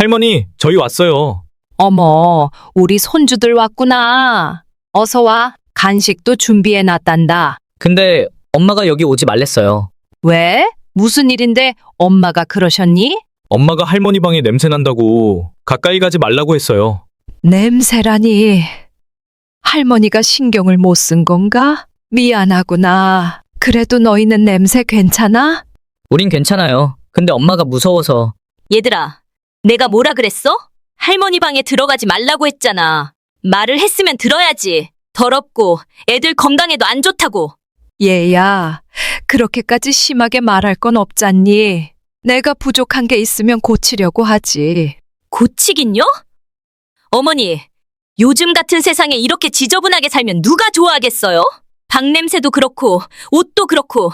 할머니, 저희 왔어요. 어머, 우리 손주들 왔구나. 어서 와. 간식도 준비해 놨단다. 근데 엄마가 여기 오지 말랬어요. 왜? 무슨 일인데 엄마가 그러셨니? 엄마가 할머니 방에 냄새 난다고 가까이 가지 말라고 했어요. 냄새라니. 할머니가 신경을 못 쓴 건가? 미안하구나. 그래도 너희는 냄새 괜찮아? 우린 괜찮아요. 근데 엄마가 무서워서. 얘들아, 내가 뭐라 그랬어? 할머니 방에 들어가지 말라고 했잖아. 말을 했으면 들어야지. 더럽고 애들 건강에도 안 좋다고. 얘야, 그렇게까지 심하게 말할 건 없잖니. 내가 부족한 게 있으면 고치려고 하지. 고치긴요? 어머니, 요즘 같은 세상에 이렇게 지저분하게 살면 누가 좋아하겠어요? 방 냄새도 그렇고 옷도 그렇고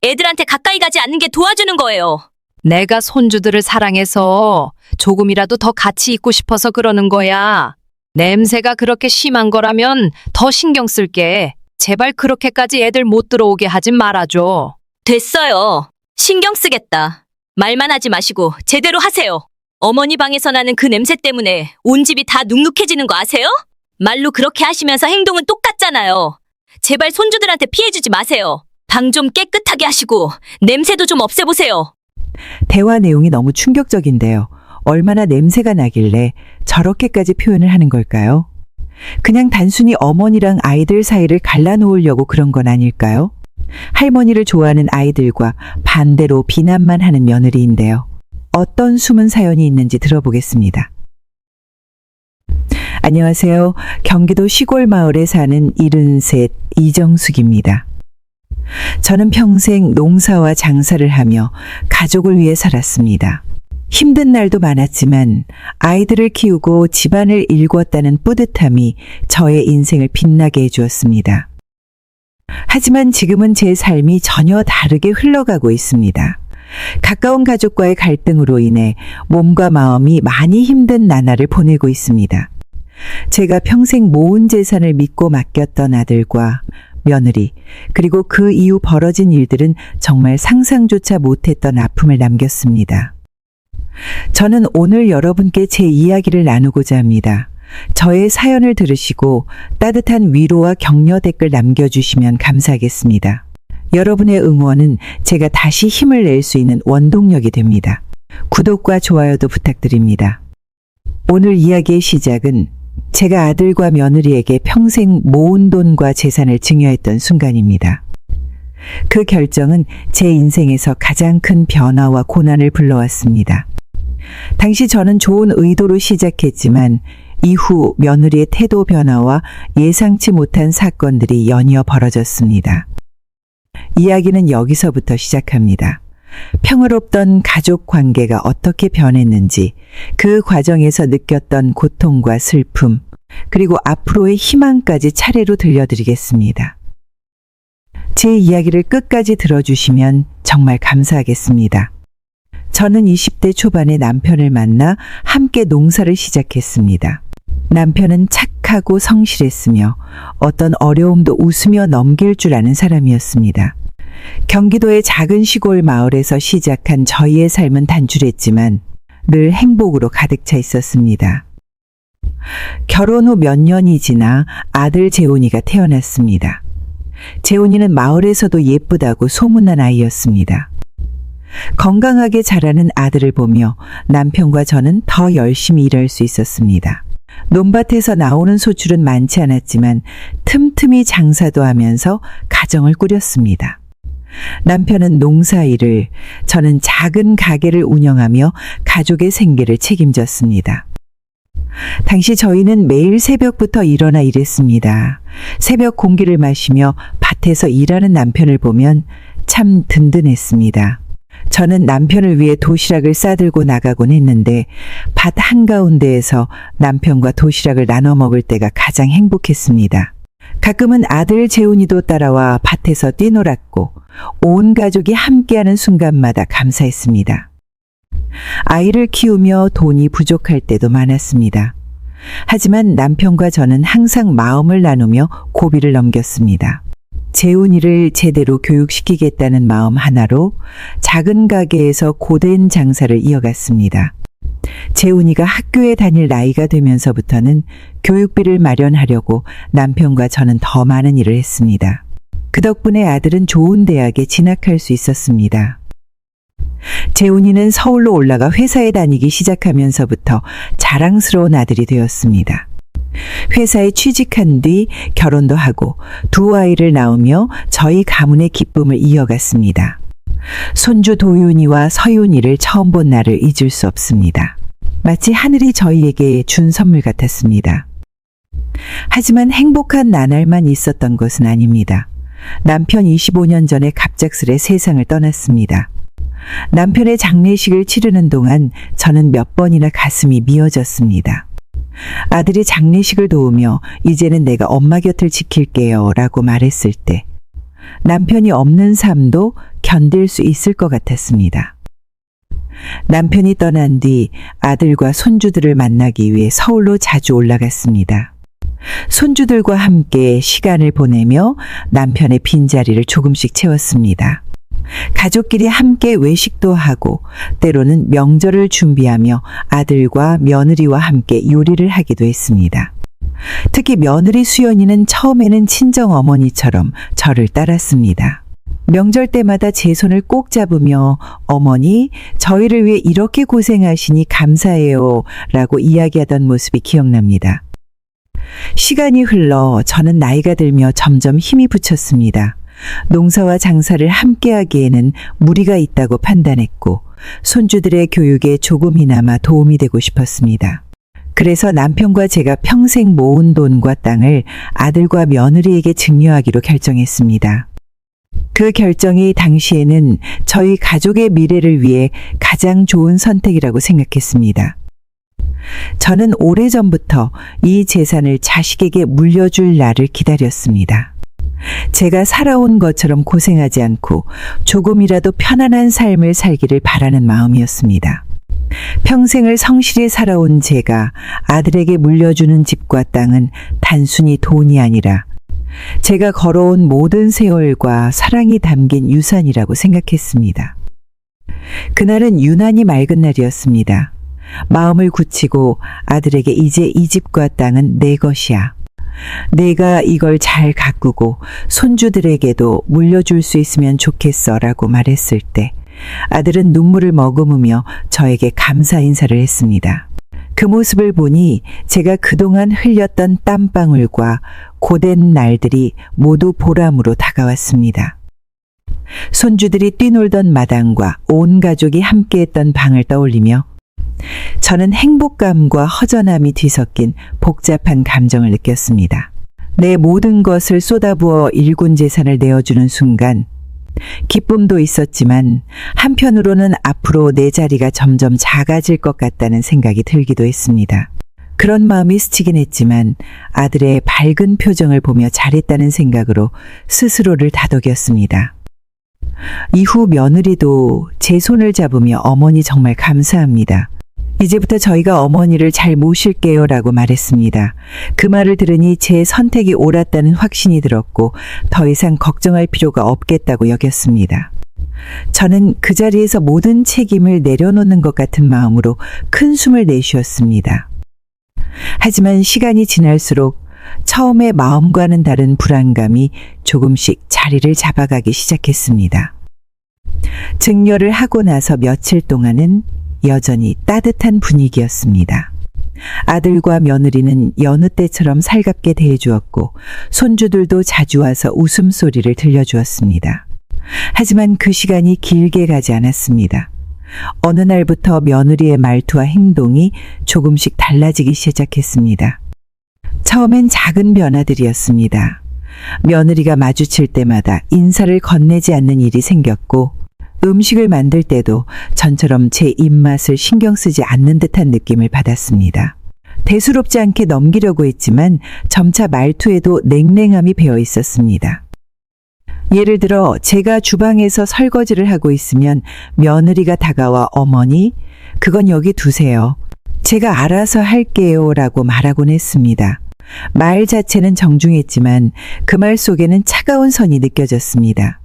애들한테 가까이 가지 않는 게 도와주는 거예요. 내가 손주들을 사랑해서 조금이라도 더 같이 있고 싶어서 그러는 거야. 냄새가 그렇게 심한 거라면 더 신경 쓸게. 제발 그렇게까지 애들 못 들어오게 하지 말아줘. 됐어요. 신경 쓰겠다. 말만 하지 마시고 제대로 하세요. 어머니 방에서 나는 그 냄새 때문에 온 집이 다 눅눅해지는 거 아세요? 말로 그렇게 하시면서 행동은 똑같잖아요. 제발 손주들한테 피해주지 마세요. 방 좀 깨끗하게 하시고 냄새도 좀 없애보세요. 대화 내용이 너무 충격적인데요. 얼마나 냄새가 나길래 저렇게까지 표현을 하는 걸까요? 그냥 단순히 어머니랑 아이들 사이를 갈라놓으려고 그런 건 아닐까요? 할머니를 좋아하는 아이들과 반대로 비난만 하는 며느리인데요. 어떤 숨은 사연이 있는지 들어보겠습니다. 안녕하세요. 경기도 시골 마을에 사는 73 이정숙입니다. 저는 평생 농사와 장사를 하며 가족을 위해 살았습니다. 힘든 날도 많았지만 아이들을 키우고 집안을 일궜다는 뿌듯함이 저의 인생을 빛나게 해주었습니다. 하지만 지금은 제 삶이 전혀 다르게 흘러가고 있습니다. 가까운 가족과의 갈등으로 인해 몸과 마음이 많이 힘든 나날을 보내고 있습니다. 제가 평생 모은 재산을 믿고 맡겼던 아들과 며느리, 그리고 그 이후 벌어진 일들은 정말 상상조차 못했던 아픔을 남겼습니다. 저는 오늘 여러분께 제 이야기를 나누고자 합니다. 저의 사연을 들으시고 따뜻한 위로와 격려 댓글 남겨주시면 감사하겠습니다. 여러분의 응원은 제가 다시 힘을 낼 수 있는 원동력이 됩니다. 구독과 좋아요도 부탁드립니다. 오늘 이야기의 시작은 제가 아들과 며느리에게 평생 모은 돈과 재산을 증여했던 순간입니다. 그 결정은 제 인생에서 가장 큰 변화와 고난을 불러왔습니다. 당시 저는 좋은 의도로 시작했지만 이후 며느리의 태도 변화와 예상치 못한 사건들이 연이어 벌어졌습니다. 이야기는 여기서부터 시작합니다. 평화롭던 가족 관계가 어떻게 변했는지, 그 과정에서 느꼈던 고통과 슬픔, 그리고 앞으로의 희망까지 차례로 들려드리겠습니다. 제 이야기를 끝까지 들어주시면 정말 감사하겠습니다. 저는 20대 초반에 남편을 만나 함께 농사를 시작했습니다. 남편은 착하고 성실했으며 어떤 어려움도 웃으며 넘길 줄 아는 사람이었습니다. 경기도의 작은 시골 마을에서 시작한 저희의 삶은 단출했지만 늘 행복으로 가득 차 있었습니다. 결혼 후 몇 년이 지나 아들 재훈이가 태어났습니다. 재훈이는 마을에서도 예쁘다고 소문난 아이였습니다. 건강하게 자라는 아들을 보며 남편과 저는 더 열심히 일할 수 있었습니다. 논밭에서 나오는 소출은 많지 않았지만 틈틈이 장사도 하면서 가정을 꾸렸습니다. 남편은 농사일을, 저는 작은 가게를 운영하며 가족의 생계를 책임졌습니다. 당시 저희는 매일 새벽부터 일어나 일했습니다. 새벽 공기를 마시며 밭에서 일하는 남편을 보면 참 든든했습니다. 저는 남편을 위해 도시락을 싸들고 나가곤 했는데 밭 한가운데에서 남편과 도시락을 나눠 먹을 때가 가장 행복했습니다. 가끔은 아들 재훈이도 따라와 밭에서 뛰놀았고 온 가족이 함께하는 순간마다 감사했습니다. 아이를 키우며 돈이 부족할 때도 많았습니다. 하지만 남편과 저는 항상 마음을 나누며 고비를 넘겼습니다. 재훈이를 제대로 교육시키겠다는 마음 하나로 작은 가게에서 고된 장사를 이어갔습니다. 재훈이가 학교에 다닐 나이가 되면서부터는 교육비를 마련하려고 남편과 저는 더 많은 일을 했습니다. 그 덕분에 아들은 좋은 대학에 진학할 수 있었습니다. 재훈이는 서울로 올라가 회사에 다니기 시작하면서부터 자랑스러운 아들이 되었습니다. 회사에 취직한 뒤 결혼도 하고 두 아이를 낳으며 저희 가문의 기쁨을 이어갔습니다. 손주 도윤이와 서윤이를 처음 본 날을 잊을 수 없습니다. 마치 하늘이 저희에게 준 선물 같았습니다. 하지만 행복한 나날만 있었던 것은 아닙니다. 남편 25년 전에 갑작스레 세상을 떠났습니다. 남편의 장례식을 치르는 동안 저는 몇 번이나 가슴이 미어졌습니다. 아들이 장례식을 도우며 이제는 내가 엄마 곁을 지킬게요 라고 말했을 때 남편이 없는 삶도 견딜 수 있을 것 같았습니다. 남편이 떠난 뒤 아들과 손주들을 만나기 위해 서울로 자주 올라갔습니다. 손주들과 함께 시간을 보내며 남편의 빈자리를 조금씩 채웠습니다. 가족끼리 함께 외식도 하고 때로는 명절을 준비하며 아들과 며느리와 함께 요리를 하기도 했습니다. 특히 며느리 수연이는 처음에는 친정 어머니처럼 저를 따랐습니다. 명절 때마다 제 손을 꼭 잡으며 어머니, 저희를 위해 이렇게 고생하시니 감사해요 라고 이야기하던 모습이 기억납니다. 시간이 흘러 저는 나이가 들며 점점 힘이 붙였습니다. 농사와 장사를 함께하기에는 무리가 있다고 판단했고 손주들의 교육에 조금이나마 도움이 되고 싶었습니다. 그래서 남편과 제가 평생 모은 돈과 땅을 아들과 며느리에게 증여하기로 결정했습니다. 그 결정이 당시에는 저희 가족의 미래를 위해 가장 좋은 선택이라고 생각했습니다. 저는 오래전부터 이 재산을 자식에게 물려줄 날을 기다렸습니다. 제가 살아온 것처럼 고생하지 않고 조금이라도 편안한 삶을 살기를 바라는 마음이었습니다. 평생을 성실히 살아온 제가 아들에게 물려주는 집과 땅은 단순히 돈이 아니라 제가 걸어온 모든 세월과 사랑이 담긴 유산이라고 생각했습니다. 그날은 유난히 맑은 날이었습니다. 마음을 굳히고 아들에게 이제 이 집과 땅은 내 것이야. 내가 이걸 잘 가꾸고 손주들에게도 물려줄 수 있으면 좋겠어 라고 말했을 때 아들은 눈물을 머금으며 저에게 감사 인사를 했습니다. 그 모습을 보니 제가 그동안 흘렸던 땀방울과 고된 날들이 모두 보람으로 다가왔습니다. 손주들이 뛰놀던 마당과 온 가족이 함께했던 방을 떠올리며 저는 행복감과 허전함이 뒤섞인 복잡한 감정을 느꼈습니다. 내 모든 것을 쏟아부어 일군 재산을 내어주는 순간 기쁨도 있었지만 한편으로는 앞으로 내 자리가 점점 작아질 것 같다는 생각이 들기도 했습니다. 그런 마음이 스치긴 했지만 아들의 밝은 표정을 보며 잘했다는 생각으로 스스로를 다독였습니다. 이후 며느리도 제 손을 잡으며 어머니 정말 감사합니다. 이제부터 저희가 어머니를 잘 모실게요 라고 말했습니다. 그 말을 들으니 제 선택이 옳았다는 확신이 들었고 더 이상 걱정할 필요가 없겠다고 여겼습니다. 저는 그 자리에서 모든 책임을 내려놓는 것 같은 마음으로 큰 숨을 내쉬었습니다. 하지만 시간이 지날수록 처음의 마음과는 다른 불안감이 조금씩 자리를 잡아가기 시작했습니다. 증여를 하고 나서 며칠 동안은 여전히 따뜻한 분위기였습니다. 아들과 며느리는 여느 때처럼 살갑게 대해주었고 손주들도 자주 와서 웃음소리를 들려주었습니다. 하지만 그 시간이 길게 가지 않았습니다. 어느 날부터 며느리의 말투와 행동이 조금씩 달라지기 시작했습니다. 처음엔 작은 변화들이었습니다. 며느리가 마주칠 때마다 인사를 건네지 않는 일이 생겼고 음식을 만들 때도 전처럼 제 입맛을 신경 쓰지 않는 듯한 느낌을 받았습니다. 대수롭지 않게 넘기려고 했지만 점차 말투에도 냉랭함이 배어 있었습니다. 예를 들어 제가 주방에서 설거지를 하고 있으면 며느리가 다가와 어머니, 그건 여기 두세요. 제가 알아서 할게요 라고 말하곤 했습니다. 말 자체는 정중했지만 그 말 속에는 차가운 선이 느껴졌습니다.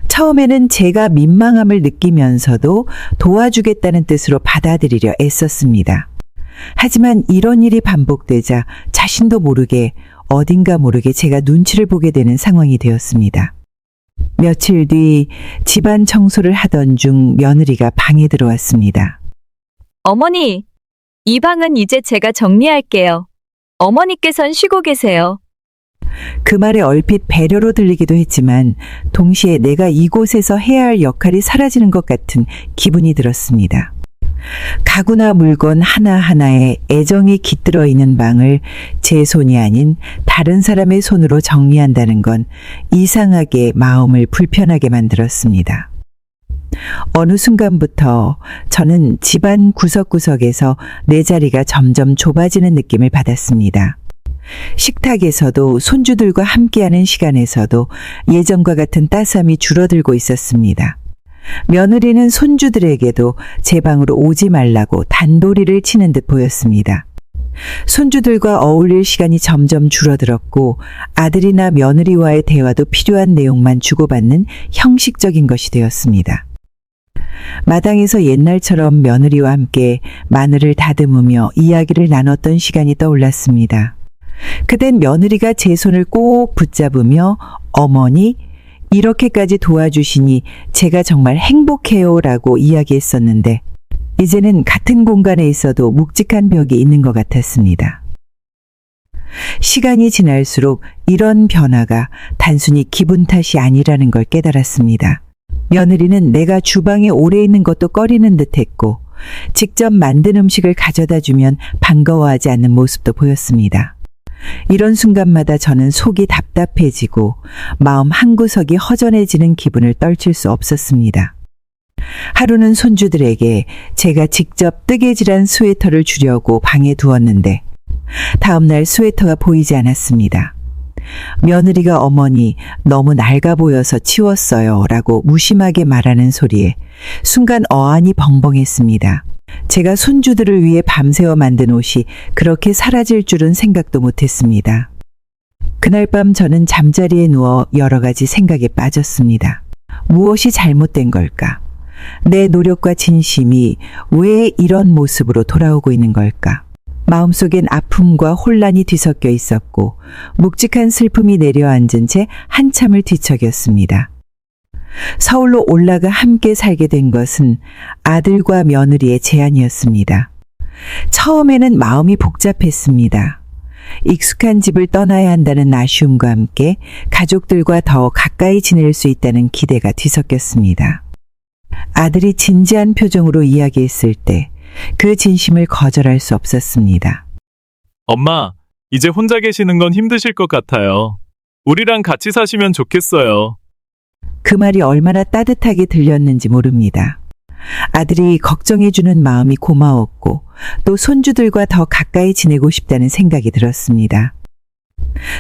처음에는 제가 민망함을 느끼면서도 도와주겠다는 뜻으로 받아들이려 애썼습니다. 하지만 이런 일이 반복되자 자신도 모르게 어딘가 모르게 제가 눈치를 보게 되는 상황이 되었습니다. 며칠 뒤 집안 청소를 하던 중 며느리가 방에 들어왔습니다. 어머니, 이 방은 이제 제가 정리할게요. 어머니께선 쉬고 계세요. 그 말에 얼핏 배려로 들리기도 했지만 동시에 내가 이곳에서 해야 할 역할이 사라지는 것 같은 기분이 들었습니다. 가구나 물건 하나하나에 애정이 깃들어 있는 방을 제 손이 아닌 다른 사람의 손으로 정리한다는 건 이상하게 마음을 불편하게 만들었습니다. 어느 순간부터 저는 집안 구석구석에서 내 자리가 점점 좁아지는 느낌을 받았습니다. 식탁에서도 손주들과 함께하는 시간에서도 예전과 같은 따스함이 줄어들고 있었습니다. 며느리는 손주들에게도 제 방으로 오지 말라고 단도리를 치는 듯 보였습니다. 손주들과 어울릴 시간이 점점 줄어들었고 아들이나 며느리와의 대화도 필요한 내용만 주고받는 형식적인 것이 되었습니다. 마당에서 옛날처럼 며느리와 함께 마늘을 다듬으며 이야기를 나눴던 시간이 떠올랐습니다. 그땐 며느리가 제 손을 꼭 붙잡으며 어머니, 이렇게까지 도와주시니 제가 정말 행복해요 라고 이야기했었는데 이제는 같은 공간에 있어도 묵직한 벽이 있는 것 같았습니다. 시간이 지날수록 이런 변화가 단순히 기분 탓이 아니라는 걸 깨달았습니다. 며느리는 내가 주방에 오래 있는 것도 꺼리는 듯했고 직접 만든 음식을 가져다 주면 반가워하지 않는 모습도 보였습니다. 이런 순간마다 저는 속이 답답해지고 마음 한구석이 허전해지는 기분을 떨칠 수 없었습니다. 하루는 손주들에게 제가 직접 뜨개질한 스웨터를 주려고 방에 두었는데 다음날 스웨터가 보이지 않았습니다. 며느리가 어머니 너무 낡아 보여서 치웠어요 라고 무심하게 말하는 소리에 순간 어안이 벙벙했습니다. 제가 손주들을 위해 밤새워 만든 옷이 그렇게 사라질 줄은 생각도 못했습니다. 그날 밤 저는 잠자리에 누워 여러 가지 생각에 빠졌습니다. 무엇이 잘못된 걸까? 내 노력과 진심이 왜 이런 모습으로 돌아오고 있는 걸까? 마음속엔 아픔과 혼란이 뒤섞여 있었고 묵직한 슬픔이 내려앉은 채 한참을 뒤척였습니다. 서울로 올라가 함께 살게 된 것은 아들과 며느리의 제안이었습니다. 처음에는 마음이 복잡했습니다. 익숙한 집을 떠나야 한다는 아쉬움과 함께 가족들과 더 가까이 지낼 수 있다는 기대가 뒤섞였습니다. 아들이 진지한 표정으로 이야기했을 때 그 진심을 거절할 수 없었습니다. 엄마, 이제 혼자 계시는 건 힘드실 것 같아요. 우리랑 같이 사시면 좋겠어요. 그 말이 얼마나 따뜻하게 들렸는지 모릅니다. 아들이 걱정해주는 마음이 고마웠고 또 손주들과 더 가까이 지내고 싶다는 생각이 들었습니다.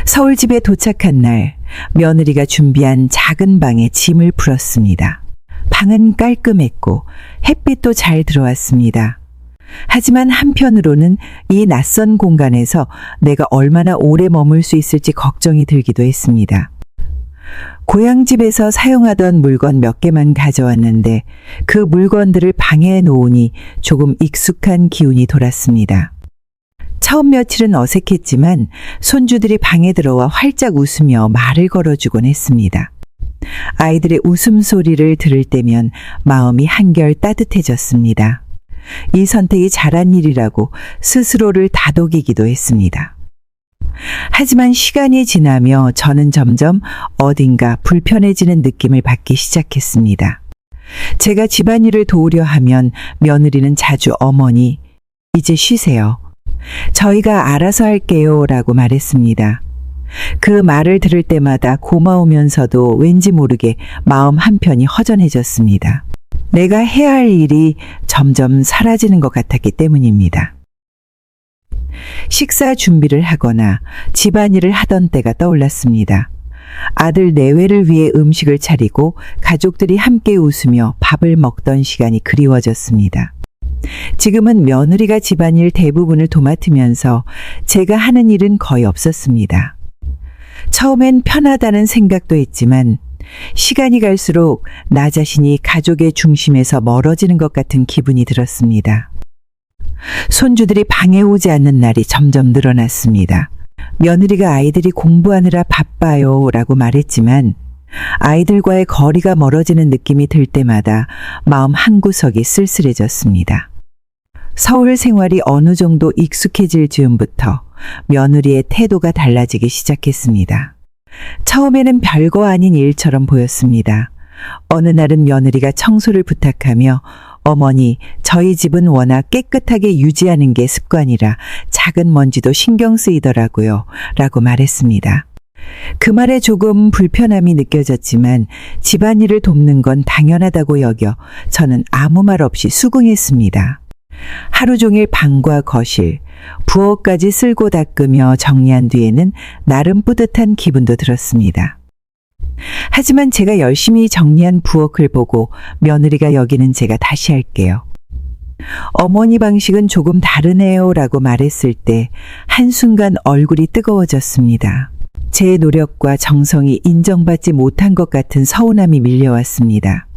서울집에 도착한 날 며느리가 준비한 작은 방에 짐을 풀었습니다. 방은 깔끔했고 햇빛도 잘 들어왔습니다. 하지만 한편으로는 이 낯선 공간에서 내가 얼마나 오래 머물 수 있을지 걱정이 들기도 했습니다. 고향집에서 사용하던 물건 몇 개만 가져왔는데 그 물건들을 방에 놓으니 조금 익숙한 기운이 돌았습니다. 처음 며칠은 어색했지만 손주들이 방에 들어와 활짝 웃으며 말을 걸어주곤 했습니다. 아이들의 웃음소리를 들을 때면 마음이 한결 따뜻해졌습니다. 이 선택이 잘한 일이라고 스스로를 다독이기도 했습니다. 하지만 시간이 지나며 저는 점점 어딘가 불편해지는 느낌을 받기 시작했습니다. 제가 집안일을 도우려 하면 며느리는 자주 어머니, 이제 쉬세요. 저희가 알아서 할게요 라고 말했습니다. 그 말을 들을 때마다 고마우면서도 왠지 모르게 마음 한편이 허전해졌습니다. 내가 해야 할 일이 점점 사라지는 것 같았기 때문입니다. 식사 준비를 하거나 집안일을 하던 때가 떠올랐습니다. 아들 내외를 위해 음식을 차리고 가족들이 함께 웃으며 밥을 먹던 시간이 그리워졌습니다. 지금은 며느리가 집안일 대부분을 도맡으면서 제가 하는 일은 거의 없었습니다. 처음엔 편하다는 생각도 했지만 시간이 갈수록 나 자신이 가족의 중심에서 멀어지는 것 같은 기분이 들었습니다. 손주들이 방에 오지 않는 날이 점점 늘어났습니다. 며느리가 아이들이 공부하느라 바빠요 라고 말했지만 아이들과의 거리가 멀어지는 느낌이 들 때마다 마음 한구석이 쓸쓸해졌습니다. 서울 생활이 어느 정도 익숙해질 즈음부터 며느리의 태도가 달라지기 시작했습니다. 처음에는 별거 아닌 일처럼 보였습니다. 어느 날은 며느리가 청소를 부탁하며 어머니, 저희 집은 워낙 깨끗하게 유지하는 게 습관이라 작은 먼지도 신경 쓰이더라고요. 라고 말했습니다. 그 말에 조금 불편함이 느껴졌지만 집안일을 돕는 건 당연하다고 여겨 저는 아무 말 없이 수긍했습니다. 하루 종일 방과 거실, 부엌까지 쓸고 닦으며 정리한 뒤에는 나름 뿌듯한 기분도 들었습니다. 하지만 제가 열심히 정리한 부엌을 보고 며느리가 여기는 제가 다시 할게요. 어머니 방식은 조금 다르네요 라고 말했을 때 한순간 얼굴이 뜨거워졌습니다. 제 노력과 정성이 인정받지 못한 것 같은 서운함이 밀려왔습니다.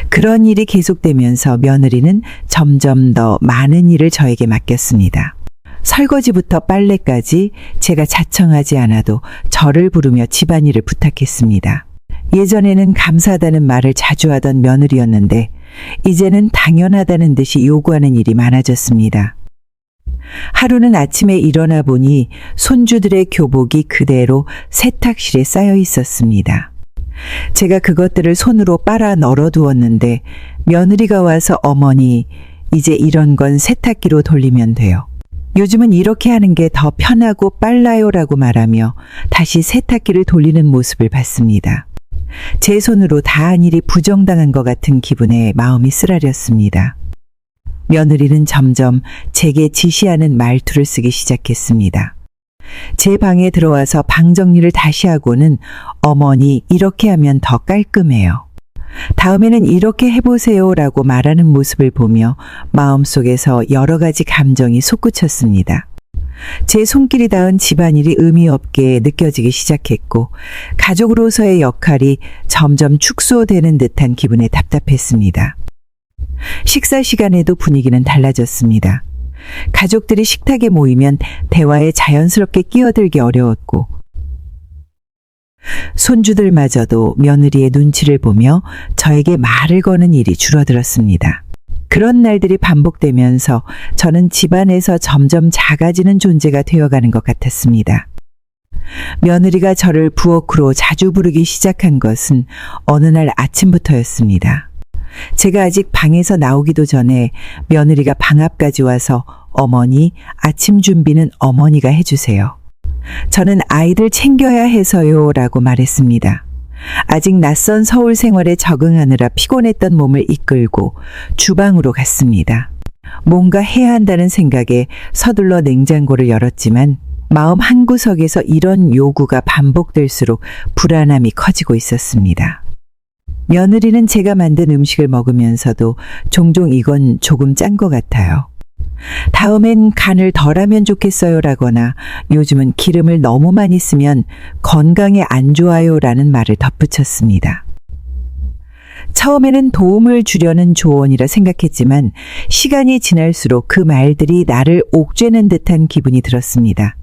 그런 일이 계속되면서 며느리는 점점 더 많은 일을 저에게 맡겼습니다. 설거지부터 빨래까지 제가 자청하지 않아도 저를 부르며 집안일을 부탁했습니다. 예전에는 감사하다는 말을 자주 하던 며느리였는데 이제는 당연하다는 듯이 요구하는 일이 많아졌습니다. 하루는 아침에 일어나 보니 손주들의 교복이 그대로 세탁실에 쌓여 있었습니다. 제가 그것들을 손으로 빨아 널어두었는데 며느리가 와서 어머니, 이제 이런 건 세탁기로 돌리면 돼요. 요즘은 이렇게 하는 게 더 편하고 빨라요라고 말하며 다시 세탁기를 돌리는 모습을 봤습니다. 제 손으로 다 한 일이 부정당한 것 같은 기분에 마음이 쓰라렸습니다. 며느리는 점점 제게 지시하는 말투를 쓰기 시작했습니다. 제 방에 들어와서 방 정리를 다시 하고는 어머니, 이렇게 하면 더 깔끔해요. 다음에는 이렇게 해보세요 라고 말하는 모습을 보며 마음속에서 여러 가지 감정이 솟구쳤습니다. 제 손길이 닿은 집안일이 의미 없게 느껴지기 시작했고 가족으로서의 역할이 점점 축소되는 듯한 기분에 답답했습니다. 식사 시간에도 분위기는 달라졌습니다. 가족들이 식탁에 모이면 대화에 자연스럽게 끼어들기 어려웠고 손주들마저도 며느리의 눈치를 보며 저에게 말을 거는 일이 줄어들었습니다. 그런 날들이 반복되면서 저는 집안에서 점점 작아지는 존재가 되어가는 것 같았습니다. 며느리가 저를 부엌으로 자주 부르기 시작한 것은 어느 날 아침부터였습니다. 제가 아직 방에서 나오기도 전에 며느리가 방 앞까지 와서 어머니, 아침 준비는 어머니가 해주세요. 저는 아이들 챙겨야 해서요 라고 말했습니다. 아직 낯선 서울 생활에 적응하느라 피곤했던 몸을 이끌고 주방으로 갔습니다. 뭔가 해야 한다는 생각에 서둘러 냉장고를 열었지만 마음 한구석에서 이런 요구가 반복될수록 불안함이 커지고 있었습니다. 며느리는 제가 만든 음식을 먹으면서도 종종 이건 조금 짠 것 같아요. 다음엔 간을 덜하면 좋겠어요 라거나 요즘은 기름을 너무 많이 쓰면 건강에 안 좋아요 라는 말을 덧붙였습니다. 처음에는 도움을 주려는 조언이라 생각했지만 시간이 지날수록 그 말들이 나를 옥죄는 듯한 기분이 들었습니다.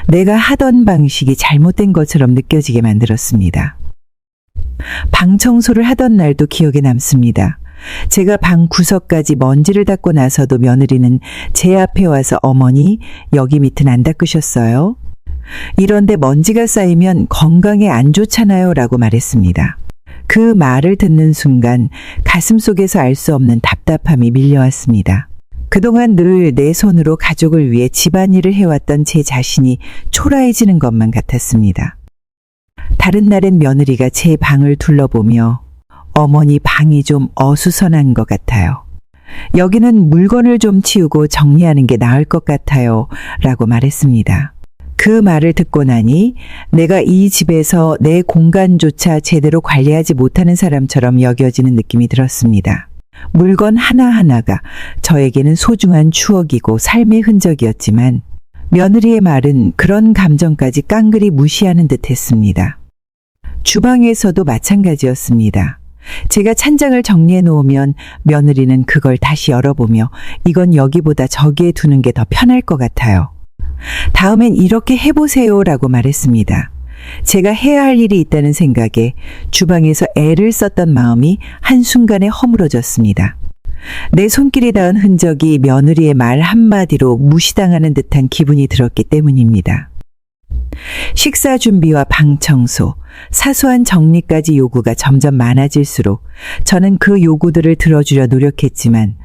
내가 하던 방식이 잘못된 것처럼 느껴지게 만들었습니다. 방 청소를 하던 날도 기억에 남습니다. 제가 방 구석까지 먼지를 닦고 나서도 며느리는 제 앞에 와서 어머니, 여기 밑은 안 닦으셨어요? 이런데 먼지가 쌓이면 건강에 안 좋잖아요 라고 말했습니다. 그 말을 듣는 순간 가슴속에서 알 수 없는 답답함이 밀려왔습니다. 그동안 늘 내 손으로 가족을 위해 집안일을 해왔던 제 자신이 초라해지는 것만 같았습니다. 다른 날엔 며느리가 제 방을 둘러보며 어머니 방이 좀 어수선한 것 같아요. 여기는 물건을 좀 치우고 정리하는 게 나을 것 같아요 라고 말했습니다. 그 말을 듣고 나니 내가 이 집에서 내 공간조차 제대로 관리하지 못하는 사람처럼 여겨지는 느낌이 들었습니다. 물건 하나하나가 저에게는 소중한 추억이고 삶의 흔적이었지만 며느리의 말은 그런 감정까지 깡그리 무시하는 듯 했습니다. 주방에서도 마찬가지였습니다. 제가 찬장을 정리해 놓으면 며느리는 그걸 다시 열어보며 이건 여기보다 저기에 두는 게 더 편할 것 같아요. 다음엔 이렇게 해보세요라고 말했습니다. 제가 해야 할 일이 있다는 생각에 주방에서 애를 썼던 마음이 한순간에 허물어졌습니다. 내 손길이 닿은 흔적이 며느리의 말 한마디로 무시당하는 듯한 기분이 들었기 때문입니다. 식사 준비와 방 청소, 사소한 정리까지 요구가 점점 많아질수록 저는 그 요구들을 들어주려 노력했지만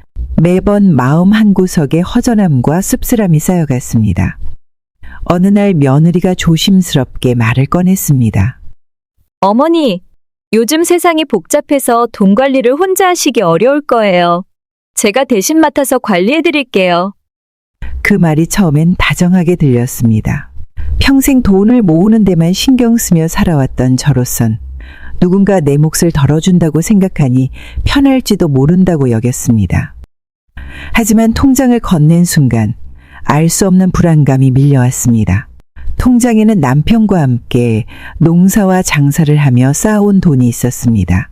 매번 마음 한구석에 허전함과 씁쓸함이 쌓여갔습니다. 어느 날 며느리가 조심스럽게 말을 꺼냈습니다. 어머니, 요즘 세상이 복잡해서 돈 관리를 혼자 하시기 어려울 거예요. 제가 대신 맡아서 관리해 드릴게요. 그 말이 처음엔 다정하게 들렸습니다. 평생 돈을 모으는 데만 신경 쓰며 살아왔던 저로선 누군가 내 몫을 덜어준다고 생각하니 편할지도 모른다고 여겼습니다. 하지만 통장을 건넨 순간 알 수 없는 불안감이 밀려왔습니다. 통장에는 남편과 함께 농사와 장사를 하며 쌓아온 돈이 있었습니다.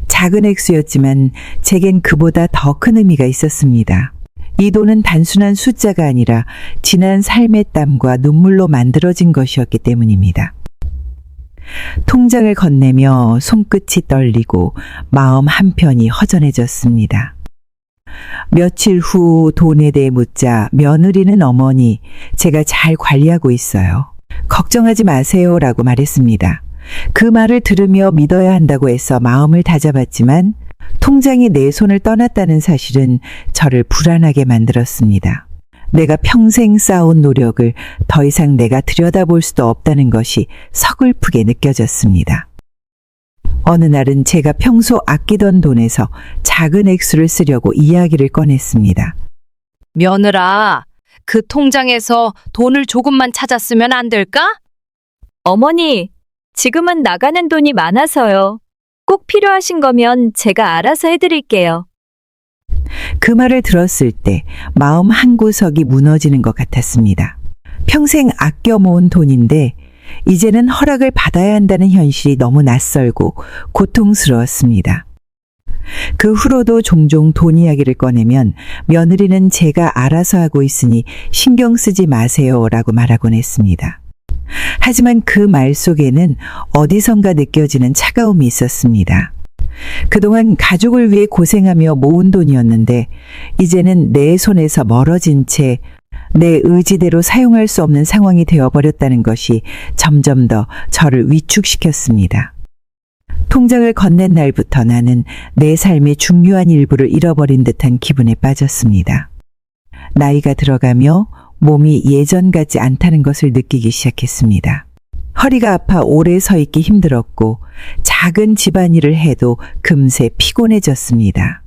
작은 액수였지만 제겐 그보다 더 큰 의미가 있었습니다. 이 돈은 단순한 숫자가 아니라 지난 삶의 땀과 눈물로 만들어진 것이었기 때문입니다. 통장을 건네며 손끝이 떨리고 마음 한편이 허전해졌습니다. 며칠 후 돈에 대해 묻자 며느리는 어머니, 제가 잘 관리하고 있어요. 걱정하지 마세요라고 말했습니다. 그 말을 들으며 믿어야 한다고 해서 마음을 다잡았지만 통장이 내 손을 떠났다는 사실은 저를 불안하게 만들었습니다. 내가 평생 쌓아온 노력을 더 이상 내가 들여다볼 수도 없다는 것이 서글프게 느껴졌습니다. 어느 날은 제가 평소 아끼던 돈에서 작은 액수를 쓰려고 이야기를 꺼냈습니다. 며느라, 그 통장에서 돈을 조금만 찾았으면 안 될까? 어머니, 지금은 나가는 돈이 많아서요. 꼭 필요하신 거면 제가 알아서 해드릴게요. 그 말을 들었을 때 마음 한구석이 무너지는 것 같았습니다. 평생 아껴 모은 돈인데 이제는 허락을 받아야 한다는 현실이 너무 낯설고 고통스러웠습니다. 그 후로도 종종 돈 이야기를 꺼내면 며느리는 제가 알아서 하고 있으니 신경 쓰지 마세요라고 말하곤 했습니다. 하지만 그 말 속에는 어디선가 느껴지는 차가움이 있었습니다. 그동안 가족을 위해 고생하며 모은 돈이었는데 이제는 내 손에서 멀어진 채 내 의지대로 사용할 수 없는 상황이 되어버렸다는 것이 점점 더 저를 위축시켰습니다. 통장을 건넨 날부터 나는 내 삶의 중요한 일부를 잃어버린 듯한 기분에 빠졌습니다. 나이가 들어가며 몸이 예전 같지 않다는 것을 느끼기 시작했습니다. 허리가 아파 오래 서 있기 힘들었고 작은 집안일을 해도 금세 피곤해졌습니다.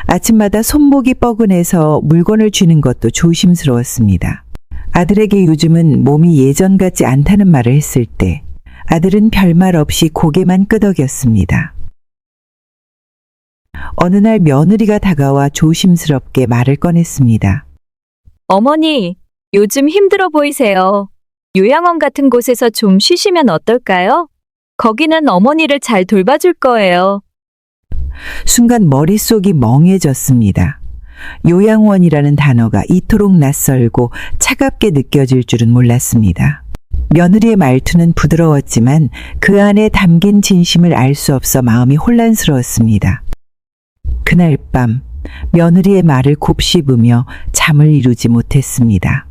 아침마다 손목이 뻐근해서 물건을 쥐는 것도 조심스러웠습니다. 아들에게 요즘은 몸이 예전 같지 않다는 말을 했을 때 아들은 별말 없이 고개만 끄덕였습니다. 어느 날 며느리가 다가와 조심스럽게 말을 꺼냈습니다. 어머니, 요즘 힘들어 보이세요. 요양원 같은 곳에서 좀 쉬시면 어떨까요? 거기는 어머니를 잘 돌봐줄 거예요. 순간 머릿속이 멍해졌습니다. 요양원이라는 단어가 이토록 낯설고 차갑게 느껴질 줄은 몰랐습니다. 며느리의 말투는 부드러웠지만 그 안에 담긴 진심을 알 수 없어 마음이 혼란스러웠습니다. 그날 밤 며느리의 말을 곱씹으며 잠을 이루지 못했습니다.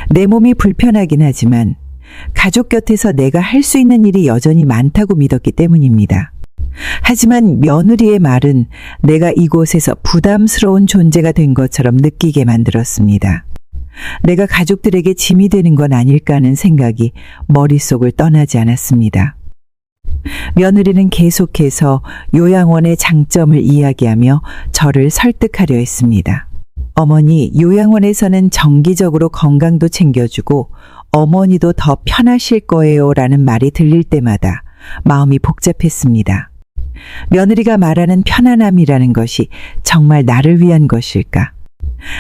내 몸이 불편하긴 하지만 가족 곁에서 내가 할 수 있는 일이 여전히 많다고 믿었기 때문입니다. 하지만 며느리의 말은 내가 이곳에서 부담스러운 존재가 된 것처럼 느끼게 만들었습니다. 내가 가족들에게 짐이 되는 건 아닐까 하는 생각이 머릿속을 떠나지 않았습니다. 며느리는 계속해서 요양원의 장점을 이야기하며 저를 설득하려 했습니다. 어머니, 요양원에서는 정기적으로 건강도 챙겨주고 어머니도 더 편하실 거예요 라는 말이 들릴 때마다 마음이 복잡했습니다. 며느리가 말하는 편안함이라는 것이 정말 나를 위한 것일까?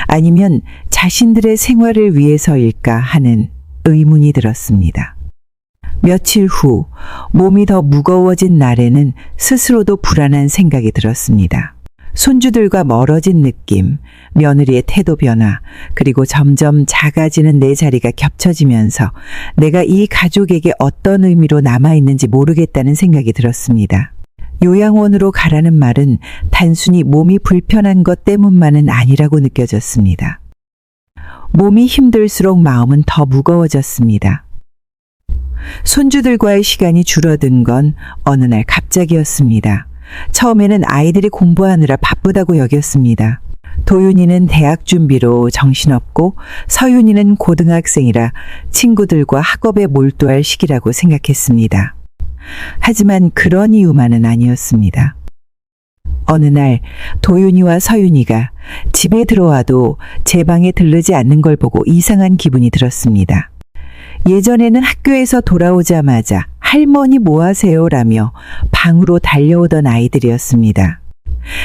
아니면 자신들의 생활을 위해서일까 하는 의문이 들었습니다. 며칠 후 몸이 더 무거워진 날에는 스스로도 불안한 생각이 들었습니다. 손주들과 멀어진 느낌, 며느리의 태도 변화, 그리고 점점 작아지는 내 자리가 겹쳐지면서 내가 이 가족에게 어떤 의미로 남아있는지 모르겠다는 생각이 들었습니다. 요양원으로 가라는 말은 단순히 몸이 불편한 것 때문만은 아니라고 느껴졌습니다. 몸이 힘들수록 마음은 더 무거워졌습니다. 손주들과의 시간이 줄어든 건 어느 날 갑자기였습니다. 처음에는 아이들이 공부하느라 바쁘다고 여겼습니다. 도윤이는 대학 준비로 정신없고 서윤이는 고등학생이라 친구들과 학업에 몰두할 시기라고 생각했습니다. 하지만 그런 이유만은 아니었습니다. 어느 날 도윤이와 서윤이가 집에 들어와도 제 방에 들르지 않는 걸 보고 이상한 기분이 들었습니다. 예전에는 학교에서 돌아오자마자 할머니 뭐 하세요라며 방으로 달려오던 아이들이었습니다.